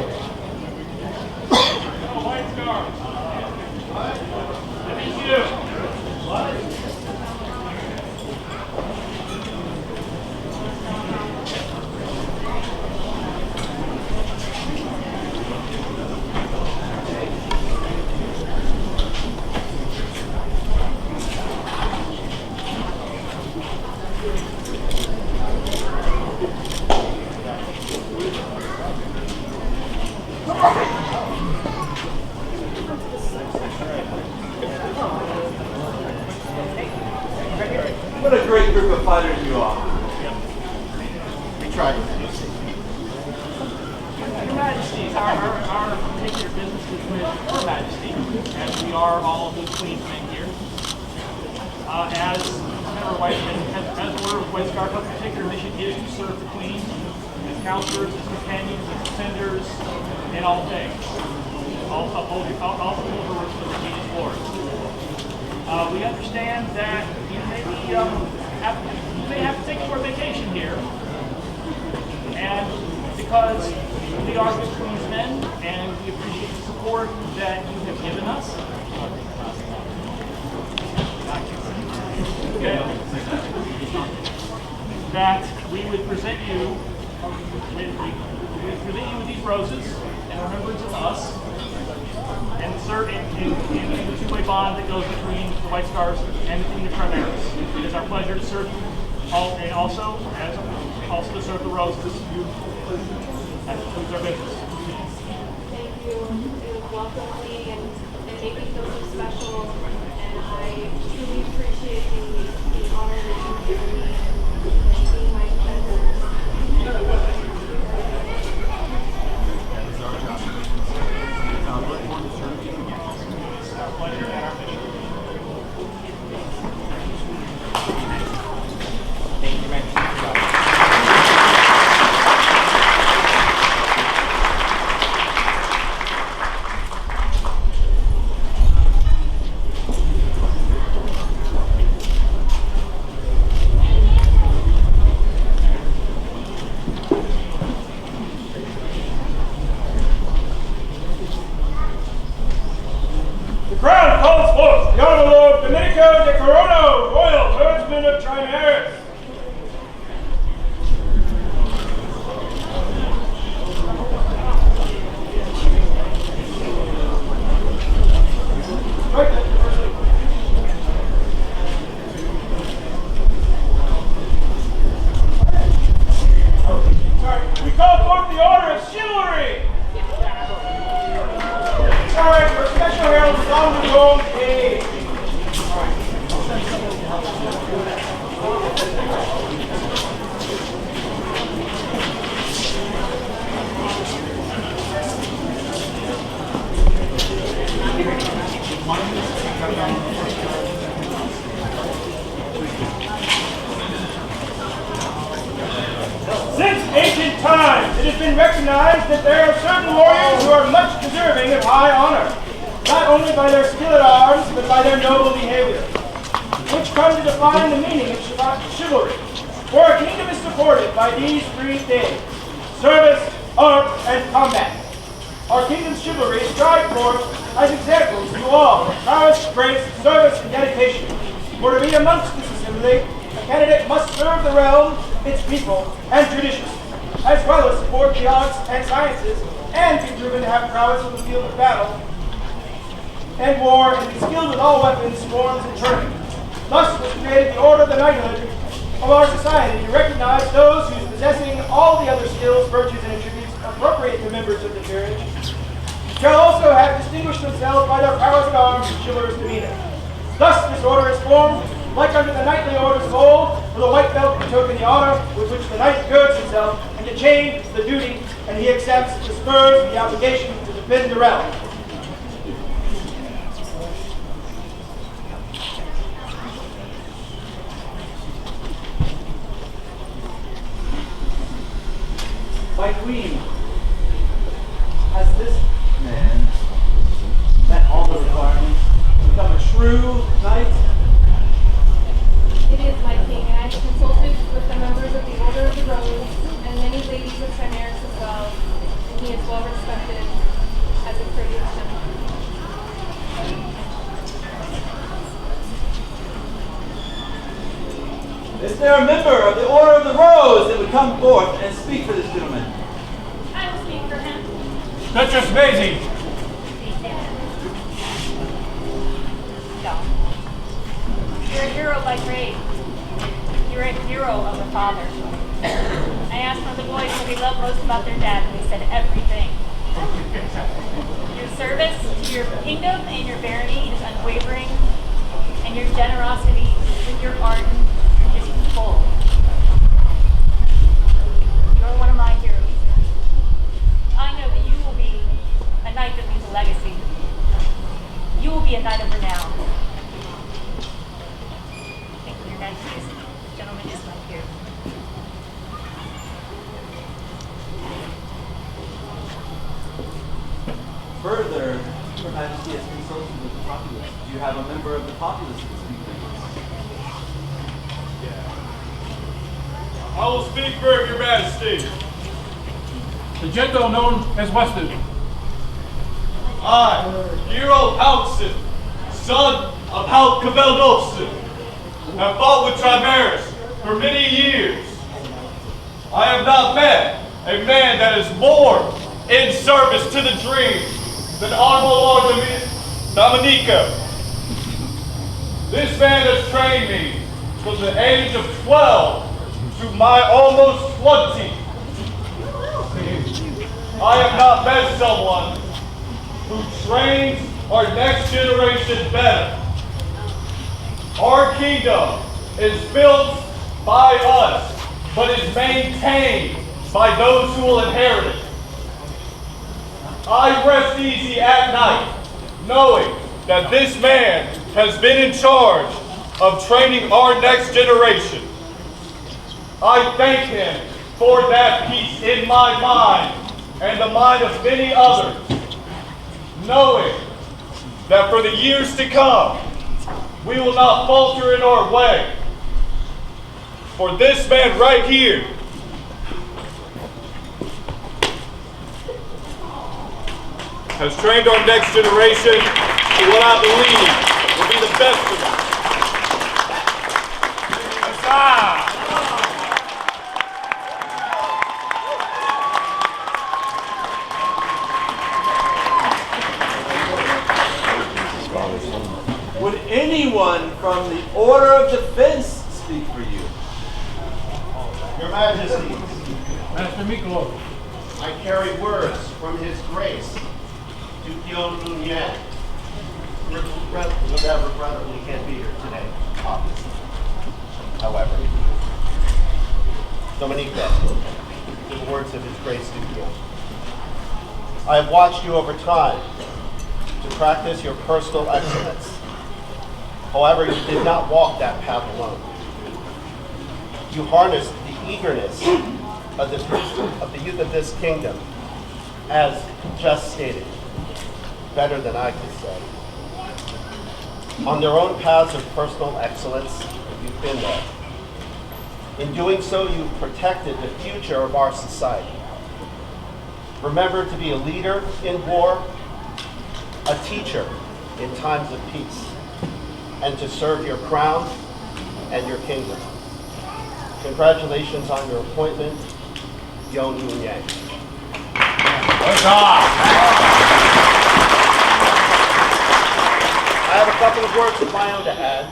White Scarves. Thank you. What a great group of fighters you are. We tried. Your Majesties, our particular business is with Your Majesty, as we are all of the Queen's men here. As Order of White Scarf, our particular mission is to serve the Queen as counselors, as companions, as defenders, in all things. All uphold her for the King's glory. We understand that you may have to take a short vacation here, and because we are good Queen's men, and we appreciate the support that you have given us. Okay. That we would present you with these roses in remembrance of us, and serve in the two-way bond that goes between the White Scars and the Queen of Trimaris. It is our pleasure to serve you all, and also to serve the roses. That concludes our business. Thank you. It was welcoming and it made me feel so special, and I truly appreciate the honor that you've given me and being my defender. Thank you, man. The crown calls forth the Honorable Lord Domenico de Corona, Royal Herdsman of Trimaris. Right then. Sorry, we call forth the Order of Chivalry. Alright, for special herald song to go on stage. Since ancient times, it has been recognized that there are certain warriors who are much deserving of high honor, not only by their skill at arms, but by their noble behavior, which come to define the meaning of chivalry. For our kingdom is supported by these three things: service, art, and combat. Our kingdom's chivalry is strived for as examples to all of prowess, grace, service, and dedication. For to be amongst this assembly, a candidate must serve the realm, its people, and traditions, as well as support the arts and sciences, and be proven to have prowess on the field of battle and war, and be skilled with all weapons, forms, and training. Thus was created the order of the knighthood of our society to recognize those whose possessing all the other skills, virtues, and attributes appropriate to members of the peerage shall also have distinguished themselves by their prowess at arms and chivalrous demeanor. Thus this order is formed, like unto the knightly orders of old, with a white belt to token the honor with which the knight girds himself, and the chain the duty, and he accepts the spurs the obligation to defend the realm. My queen, has this man met all the requirements to become a true knight? It is my king, and I have consulted with the members of the Order of the Rose and many ladies of Trimaris as well, and he is well respected as a courteous gentleman. Is there a member of the Order of the Rose that would come forth and speak for this gentleman? I will speak for him. That's just amazing. No. You're a hero by grade. You're a hero of a father. I asked one of the boys what they loved most about their dad, and they said everything. Your service to your kingdom and your barony is unwavering, and your generosity with your art is full. You're one of my heroes. I know whether Her Majesty has consulted with the populace. Do you have a member of the populace to speak with? I will speak for Your Majesty. The gentile known as Weston. I, Hero Halkson, son of Halk Cabeldolfson, have fought with Trimaris for many years. I have not met a man that is more in service to the dream than Honorable Lord Amennakhte. This man has trained me from the age of 12 to my almost 20. I have not met someone who trains our next generation better. Our kingdom is built by us, but is maintained by those who will inherit it. I rest easy at night, knowing that this man has been in charge of training our next generation. I thank him for that peace in my mind and the mind of many others, knowing that for the years to come, we will not falter in our way. For this man right here has trained our next generation to what I believe will be the best of us. Would anyone from the Order of Defense speak for you? Your Majesty, Master Miklo. I carry words from His Grace, Duke Rousse. Regrettably can't be here today, obviously. However, Amennakhte, the words of His Grace, Duke Rousse. I have watched you over time to practice your personal excellence. However, you did not walk that path alone. You harnessed the eagerness of the youth of this kingdom, as just stated, better than I could say. On their own paths of personal excellence, you've been there. In doing so, you've protected the future of our society. Remember to be a leader in war, a teacher in times of peace, and to serve your crown and your kingdom. Congratulations on your appointment, Yon Moon-Yang. I have a couple of words of my own to add,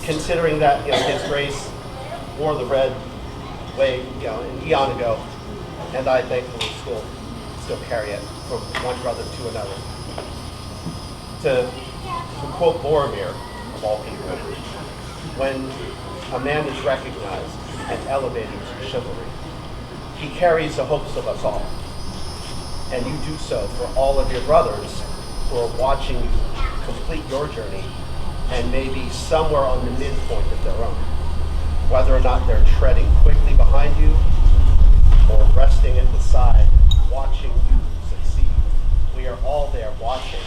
considering that His Grace wore the red way an eon ago, and I thankfully still carry it from one brother to another. To quote Boromir, of all people, when a man is recognized and elevated to chivalry, he carries the hopes of us all. And you do so for all of your brothers who are watching you complete your journey and maybe somewhere on the midpoint of their own. Whether or not they're treading quickly behind you or resting at the side, watching you succeed. We are all there watching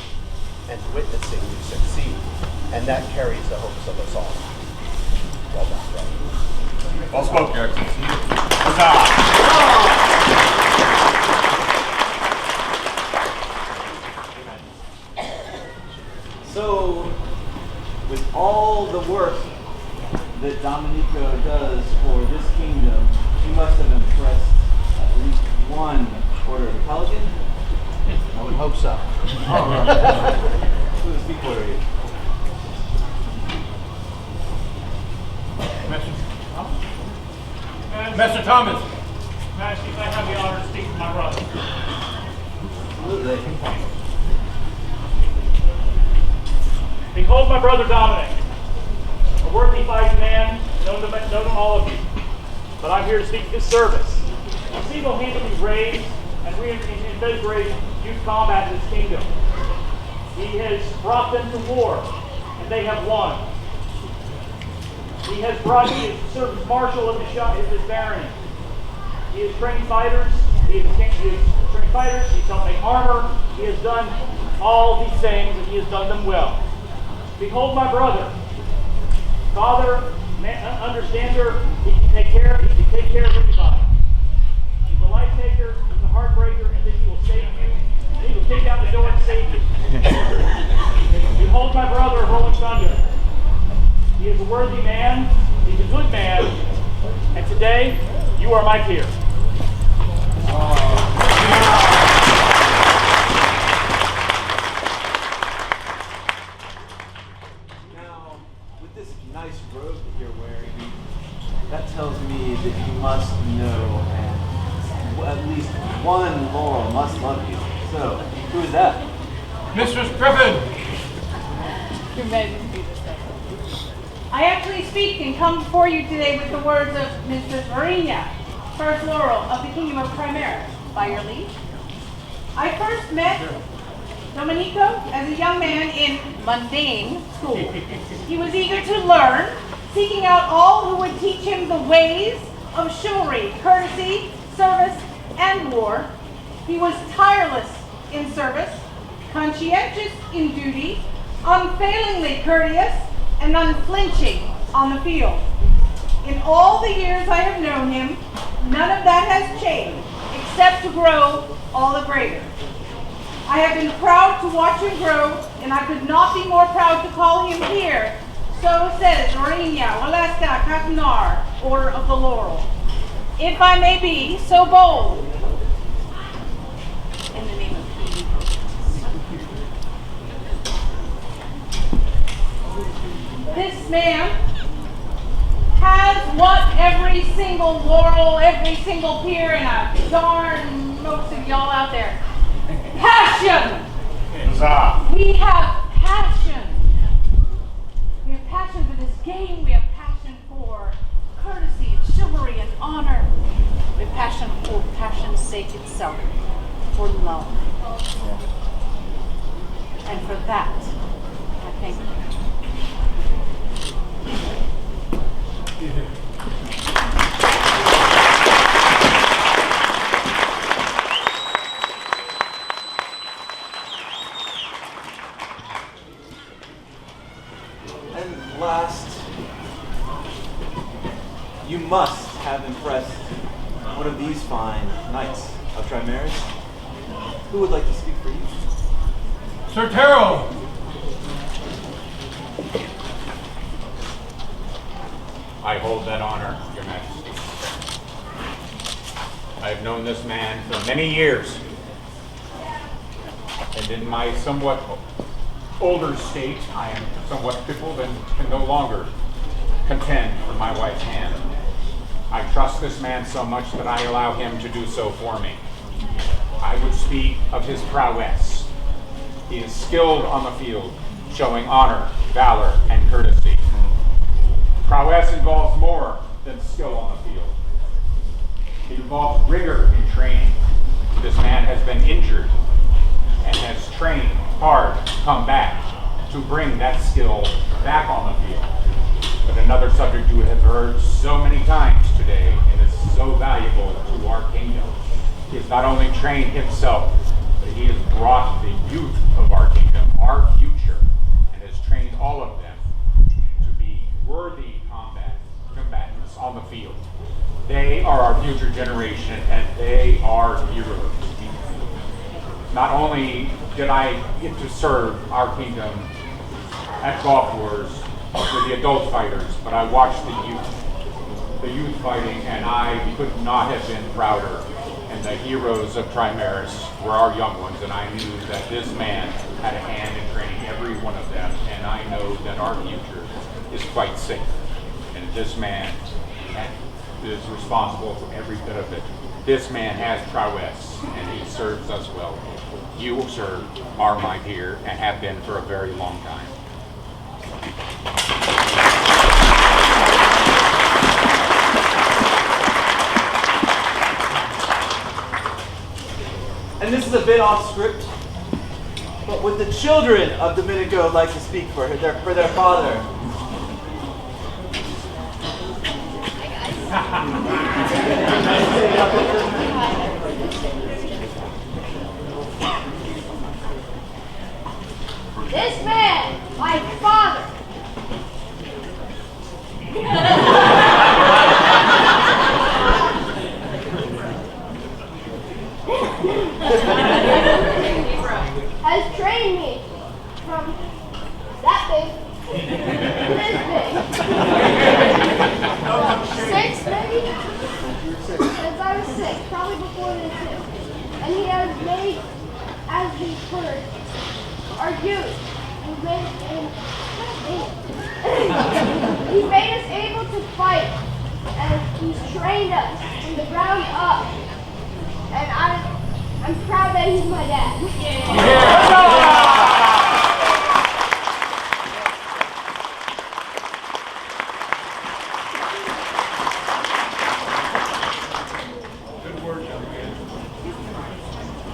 and witnessing you succeed, and that carries the hopes of us all. Well done, brother. Well spoken, Your Excellency. So, with all the work that Amennakhte does for this kingdom, he must have impressed at least one Order of the Pelican. I would hope so. All right. Who will speak for you? Master Thomas. Master, I have the honor to speak to my brother. Absolutely. Behold my brother Dominic, a worthy fighting man, known to all of you. But I'm here to speak his service. He single-handedly raised and reinvigorated youth combat in his kingdom. He has brought them to war, and they have won. He has served as marshal of his barony. He has trained fighters He has trained fighters, he's helped make armor, he has done all these things, and he has done them well. Behold my brother, father, understander, he can take care of anybody. He's a life taker, he's a heartbreaker, and then he will save you. And he will kick out the door and save you. Behold my brother of Rolling Thunder. He is a worthy man, he's a good man, and today you are my peer. Now, with this nice robe that you're wearing, that tells me that you must know, and at least one Laurel must love you. So, who is that? Mistress Griffin! Your Majesty, I actually speak and come before you today with the words of Mistress Marina, first Laurel of the Kingdom of Trimaris, by your leave. I first met Domenico as a young man in mundane school. He was eager to learn, seeking out all who would teach him the ways of chivalry, courtesy, service, and war. He was tireless in service, conscientious in duty, unfailingly courteous, and unflinching on the field. In all the years I have known him, none of that has changed, except to grow all the greater. I have been proud to watch him grow, and I could not be more proud to call him here. So says Reina Waleska Katanar, Order of the Laurel. If I may be so bold, in the name of King. This man has what every single Laurel, every single peer, and a darn most of y'all out there. Passion! We have passion. We have passion for this game. We have passion for courtesy and chivalry and honor. We have passion for passion's sake itself, for love. And for that, I thank you. And last, you must have impressed one of these fine knights of Trimaris. Who would like to speak for you? Sir Terrell! I hold that honor, Your Majesty. I've known this man for many years, and in my somewhat older state, I am somewhat crippled and can no longer contend for my wife's hand. I trust this man so much that I allow him to do so for me. I would speak of his prowess. He is skilled on the field, showing honor, valor, and courtesy. Prowess involves more than skill on the field. It involves rigor in training. This man has been injured and has trained hard to come back to bring that skill back on the field. But another subject you have heard so many times today, and is so valuable to our kingdom. He has not only trained himself, but he has brought the youth of our kingdom, our future, and has trained all of them to be worthy combatants on the field. They are our future generation, and they are heroes. Not only did I get to serve our kingdom at golf wars with the adult fighters, but I watched the youth fighting, and I could not have been prouder. And the heroes of Trimaris were our young ones, and I knew that this man had a hand in training every one of them, and I know that our future is quite safe. And this man is responsible for every bit of it. This man has prowess, and he serves us well. You, sir, are my peer, and have been for a very long time. And this is a bit off script, but would the children of Domenico like to speak for their father? He's made us able to fight, and he's trained us from the ground up. And I'm proud that he's my dad.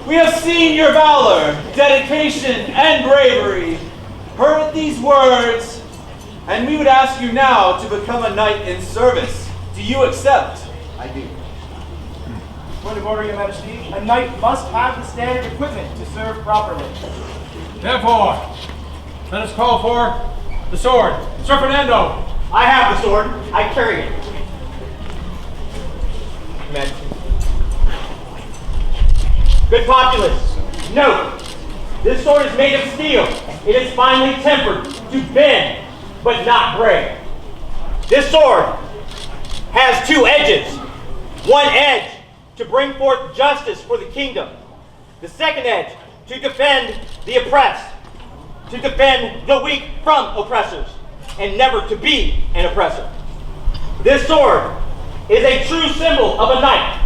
We have seen your valor, dedication, and bravery, heard these words, and we would ask you now to become a knight in service. Do you accept? I do. Point of order, Your Majesty. A knight must have the standard equipment to serve properly. Therefore, let us call for the sword. Sir Fernando. I have the sword. I carry it. Majesty. Good populace, note, this sword is made of steel. It is finely tempered to bend, but not break. This sword has two edges. One edge to bring forth justice for the kingdom. The second edge to defend the oppressed, to defend the weak from oppressors, and never to be an oppressor. This sword is a true symbol of a knight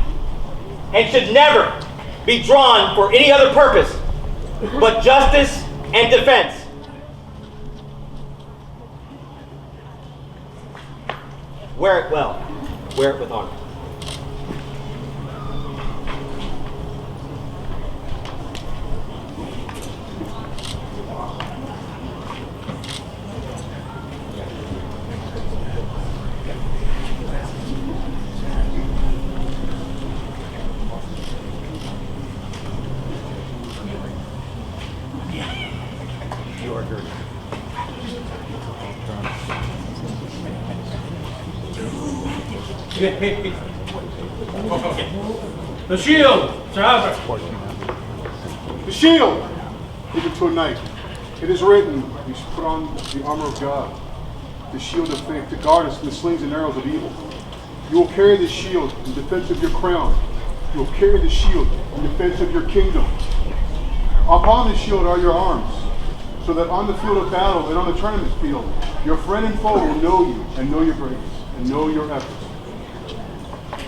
and should never be drawn for any other purpose but justice and defense. Wear it well. Wear it with honor. The shield, Sir Albert. The shield! Give it to a knight. It is written, you should put on the armor of God, the shield of faith, to guard us from the slings and arrows of evil. You will carry the shield in defense of your crown. You will carry the shield in defense of your kingdom. Upon the shield are your arms, so that on the field of battle and on the tournament field, your friend and foe will know you and know your greatness and know your efforts.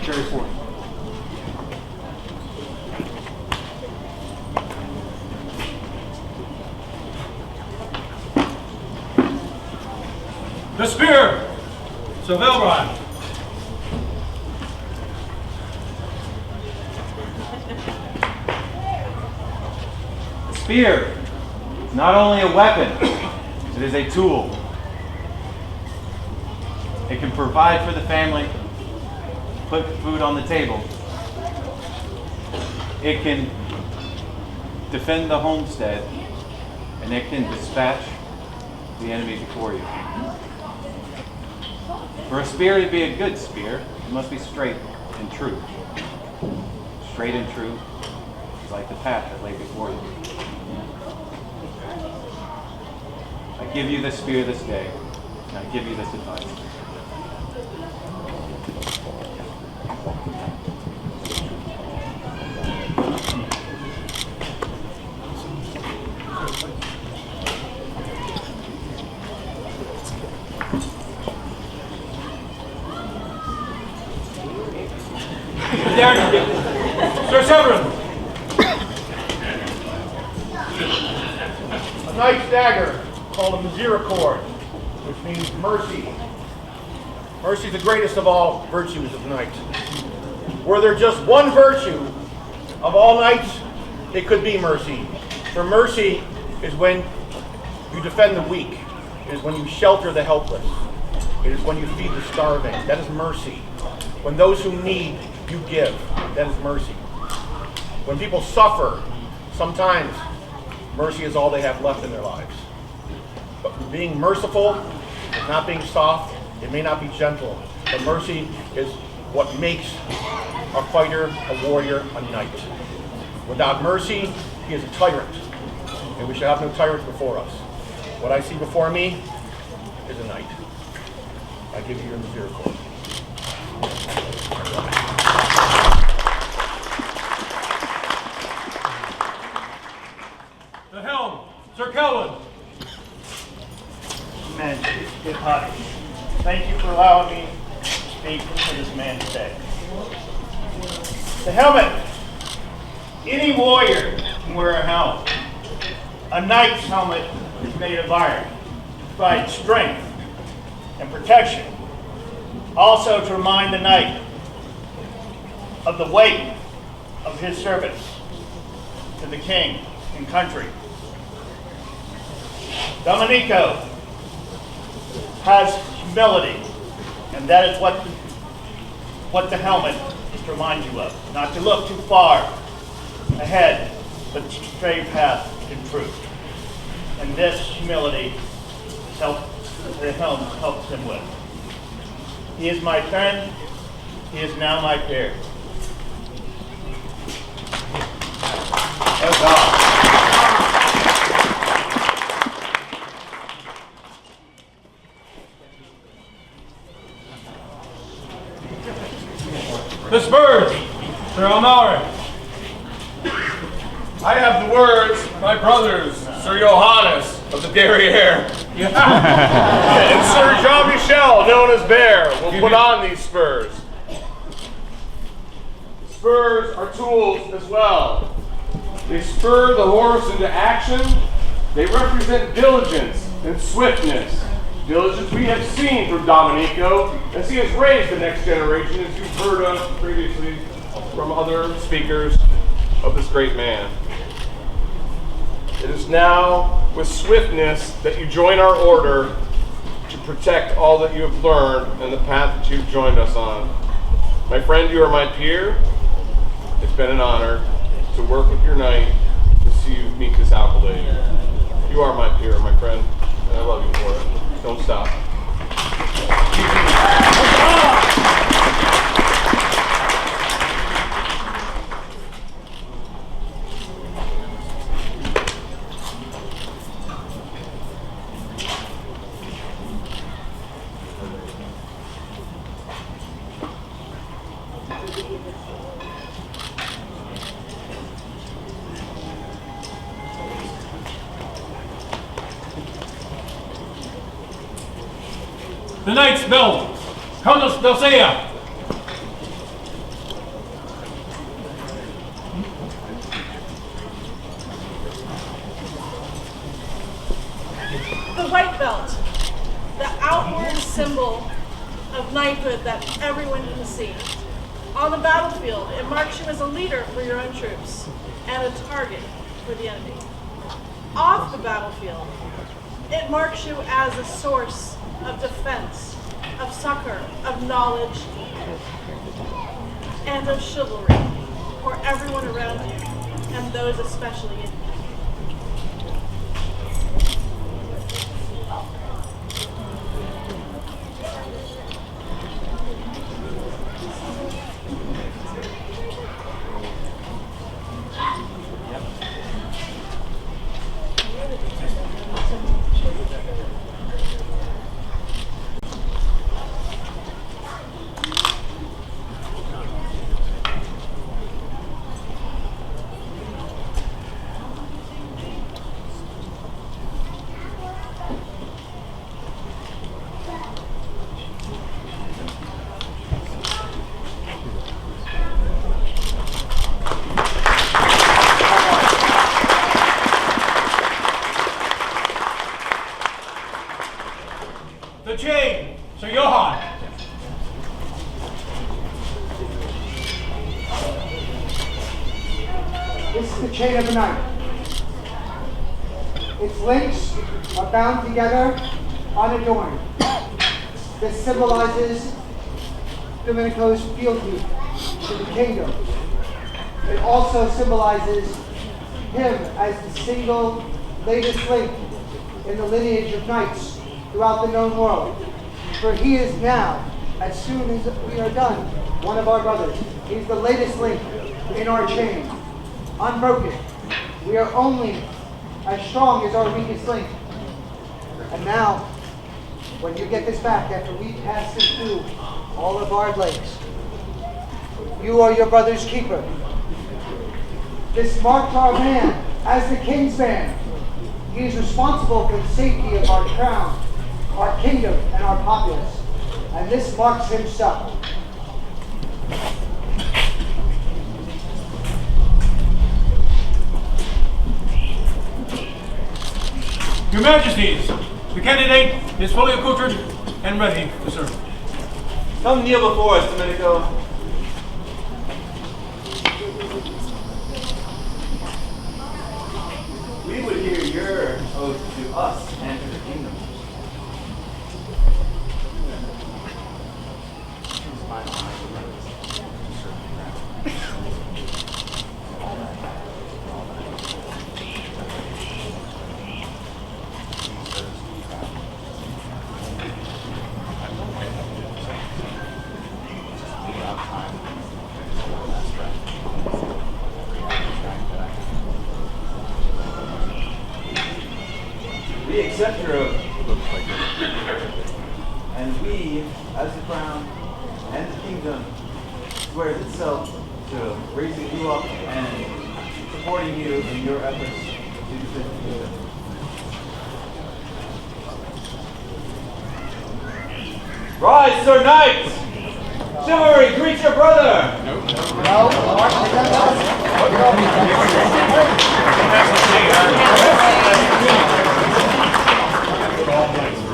Carry forth. The spear, Sir Velbron. The spear is not only a weapon, it is a tool. It can provide for the family, put food on the table. It can defend the homestead, and it can dispatch the enemy before you. For a spear to be a good spear, it must be straight and true. Straight and true is like the path that lay before you. I give you this spear this day, and I give you this advice. Sir Severin. A knight's dagger called a misericord, which means mercy. Mercy is the greatest of all virtues of the knight. Were there just one virtue of all knights, it could be mercy. For mercy is when you defend the weak. It is when you shelter the helpless. It is when you feed the starving. That is mercy. When those who need, you give. That is mercy. When people suffer, sometimes mercy is all they have left in their lives. But being merciful is not being soft. It may not be gentle. But mercy is what makes a fighter, a warrior, a knight. Without mercy, he is a tyrant. And we should have no tyrants before us. What I see before me is a knight. I give you your misericord. The helm, Sir Kelvin. speak for this man today. The helmet. Any warrior can wear a helmet. A knight's helmet is made of iron to provide strength and protection. Also to remind the knight of the weight of his service to the king and country. Domenico has humility, and that is what the helmet is to remind you of. Not to look too far ahead, but to stray path in truth. And this humility the helm helps him with. He is my friend. He is now my peer. Oh God. The spurs, Sir Almauer. I have the words of my brothers, Sir Johannes of the Derriere, and Sir Jean-Michel, known as Bear, will put on these spurs. Spurs are tools as well. They spur the horse into action. They represent diligence and swiftness. Diligence we have seen from Domenico as he has raised the next generation, as you've heard of previously from other speakers of this great man. It is now with swiftness that you join our order to protect all that you have learned and the path that you've joined us on. My friend, you are my peer. It's been an honor to work with your knight to see you meet this accolade. You are my peer, my friend, and I love you for it. Don't stop. The Knights Belt, Conall Dalsea. The white belt, the outward symbol of knighthood that everyone can see. On the battlefield, it marks you as a leader for your own troops and a target for the enemy. Off the battlefield, it marks you as a source of defense, of succor, of knowledge, and of chivalry for everyone around you, and those especially in you. Chain of the night. Its links are bound together, unadorned. This symbolizes Domenico's fealty to the kingdom. It also symbolizes him as the single latest link in the lineage of knights throughout the known world. For he is now, as soon as we are done, one of our brothers. He's the latest link in our chain. Unbroken. We are only as strong as our weakest link. And now, when you get this back after we pass it through all of our links, you are your brother's keeper. This marks our man as the king's man. He is responsible for the safety of our crown, our kingdom, and our populace. and this marks himself. Your Majesties, the candidate is fully accoutred and ready to serve. Come kneel before us, Domenico. We would hear your oath to us and to the kingdom. We accept your oath. And we, as the crown and the kingdom, swears itself to raising you up and supporting you in your efforts to defend the kingdom. Rise, Sir Knight! Chivalry, greet your brother!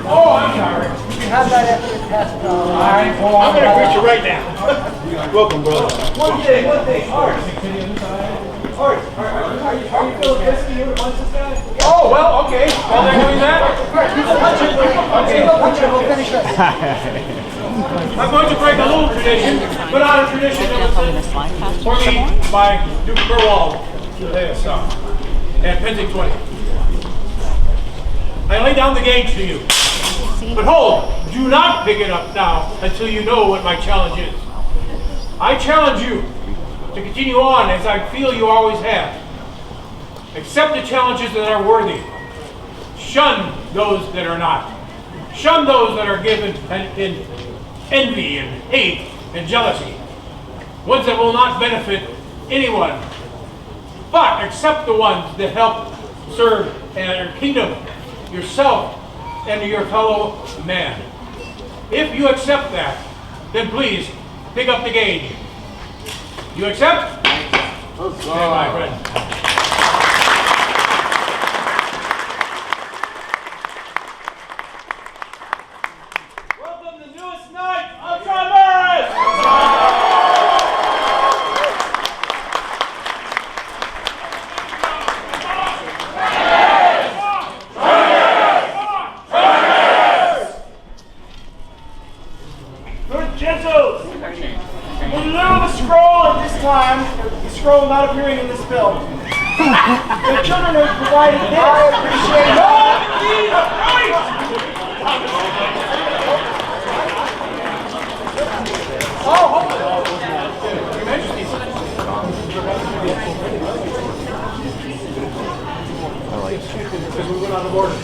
Oh, I'm sorry. You have that after the test. I'm going to greet you right now. Welcome, brother. One thing, Art, are you feeling risky here to punch this guy? Oh, well, okay. While they're doing that, We'll finish this. I'm going to break a little tradition, but not a tradition that was for me by Duke Cornwall at Pentic 20. I lay down the gauge to you. But hold, do not pick it up now until you know what my challenge is. I challenge you to continue on as I feel you always have. Accept the challenges that are worthy. Shun those that are not. Shun those that are given in envy and hate and jealousy. Ones that will not benefit anyone. But accept the ones that help serve our kingdom, yourself, and your fellow man. If you accept that, then please pick up the gauge. You accept? Okay, my friend. Welcome the newest knight of Trimaris! Scroll not appearing in this bill. The children have provided this. I appreciate it. Oh, hold on. Your Majesty. Because we went out of order.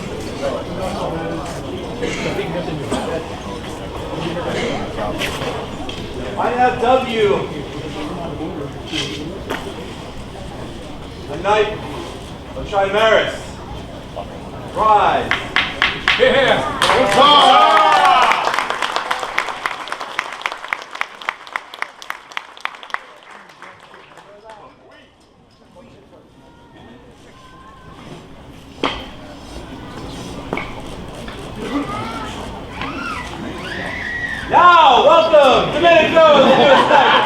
I have dubbed you the Knight of Trimaris. Rise. Yeah. Now, welcome, Domenico, the newest knight.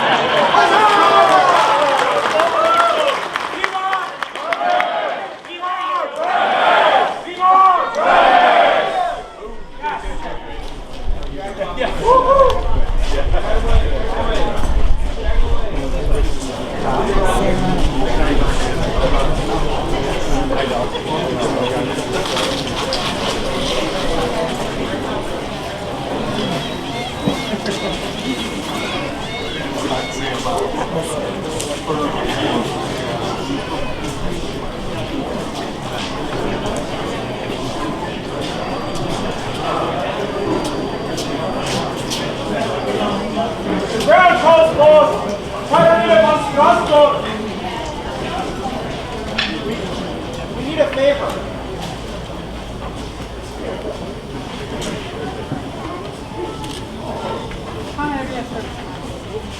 We need a favor.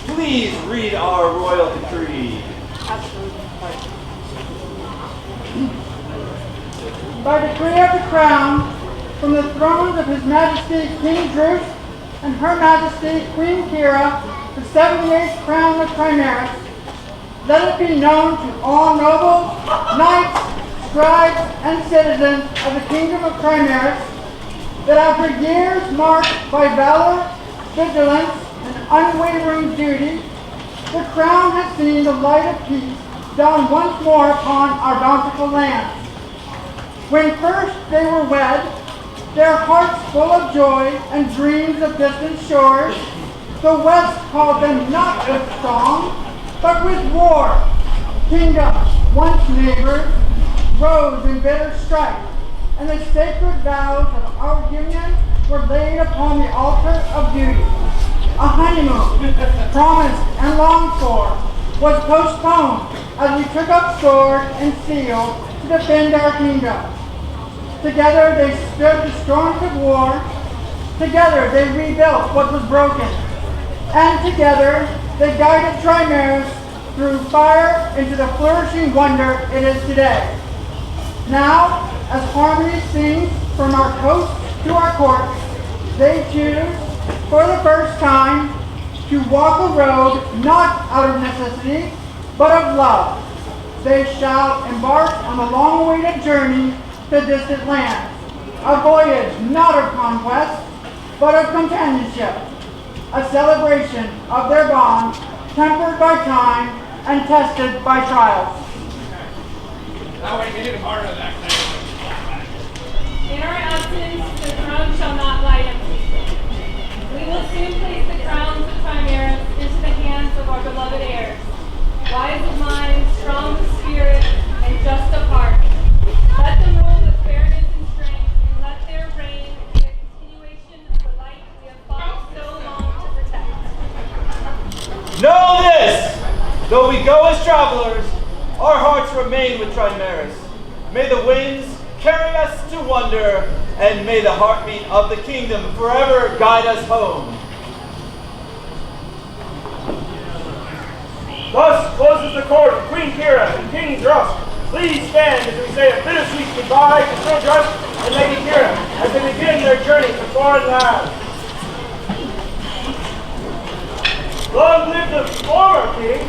please read our royal decree? By decree of the crown, from the thrones of His Majesty King Rousse and Her Majesty Queen Kira, the 78th crown of Trimaris, let it be known to all nobles, knights, scribes, and citizens of the Kingdom of Trimaris that after years marked by valor, vigilance, and unwavering duty, the crown has seen the light of peace dawn once more upon our bountiful land. When first they were wed, their hearts full of joy and dreams of distant shores, the West called them not with song, but with war. Kingdoms, once neighbors, rose in bitter strife, and the sacred vows of our union were laid upon the altar of duty. A honeymoon, promised and longed for, was postponed as we took up sword and seal to defend our kingdom. Together they stood the storms of war. Together they rebuilt what was broken. And together they guided Trimaris through fire into the flourishing wonder it is today. Now, as harmony sings from our coast to our courts, they choose, for the first time, to walk a road not out of necessity, but of love. They shall embark on the long-awaited journey to distant lands, a voyage not of conquest, but of companionship, a celebration of their bond, tempered by time and tested by trials. Now we get it harder that thing. In our absence, the throne shall not lie empty. We will soon place the crowns of Trimaris into the hands of our beloved heirs, wise of mind, strong of spirit, and just of heart. Let them rule with fairness and strength, and let their reign be a continuation of the light we have fought so long to protect. Know this! Though we go as travelers, our hearts remain with Trimaris. May the winds carry us to wonder, and may the heartbeat of the kingdom forever guide us home. Thus closes the court of Queen Kira and King Drahomíra. Please stand as we say a bittersweet goodbye to Sir Drahomíra and Lady Kira as they begin their journey to foreign lands. Long live the former king!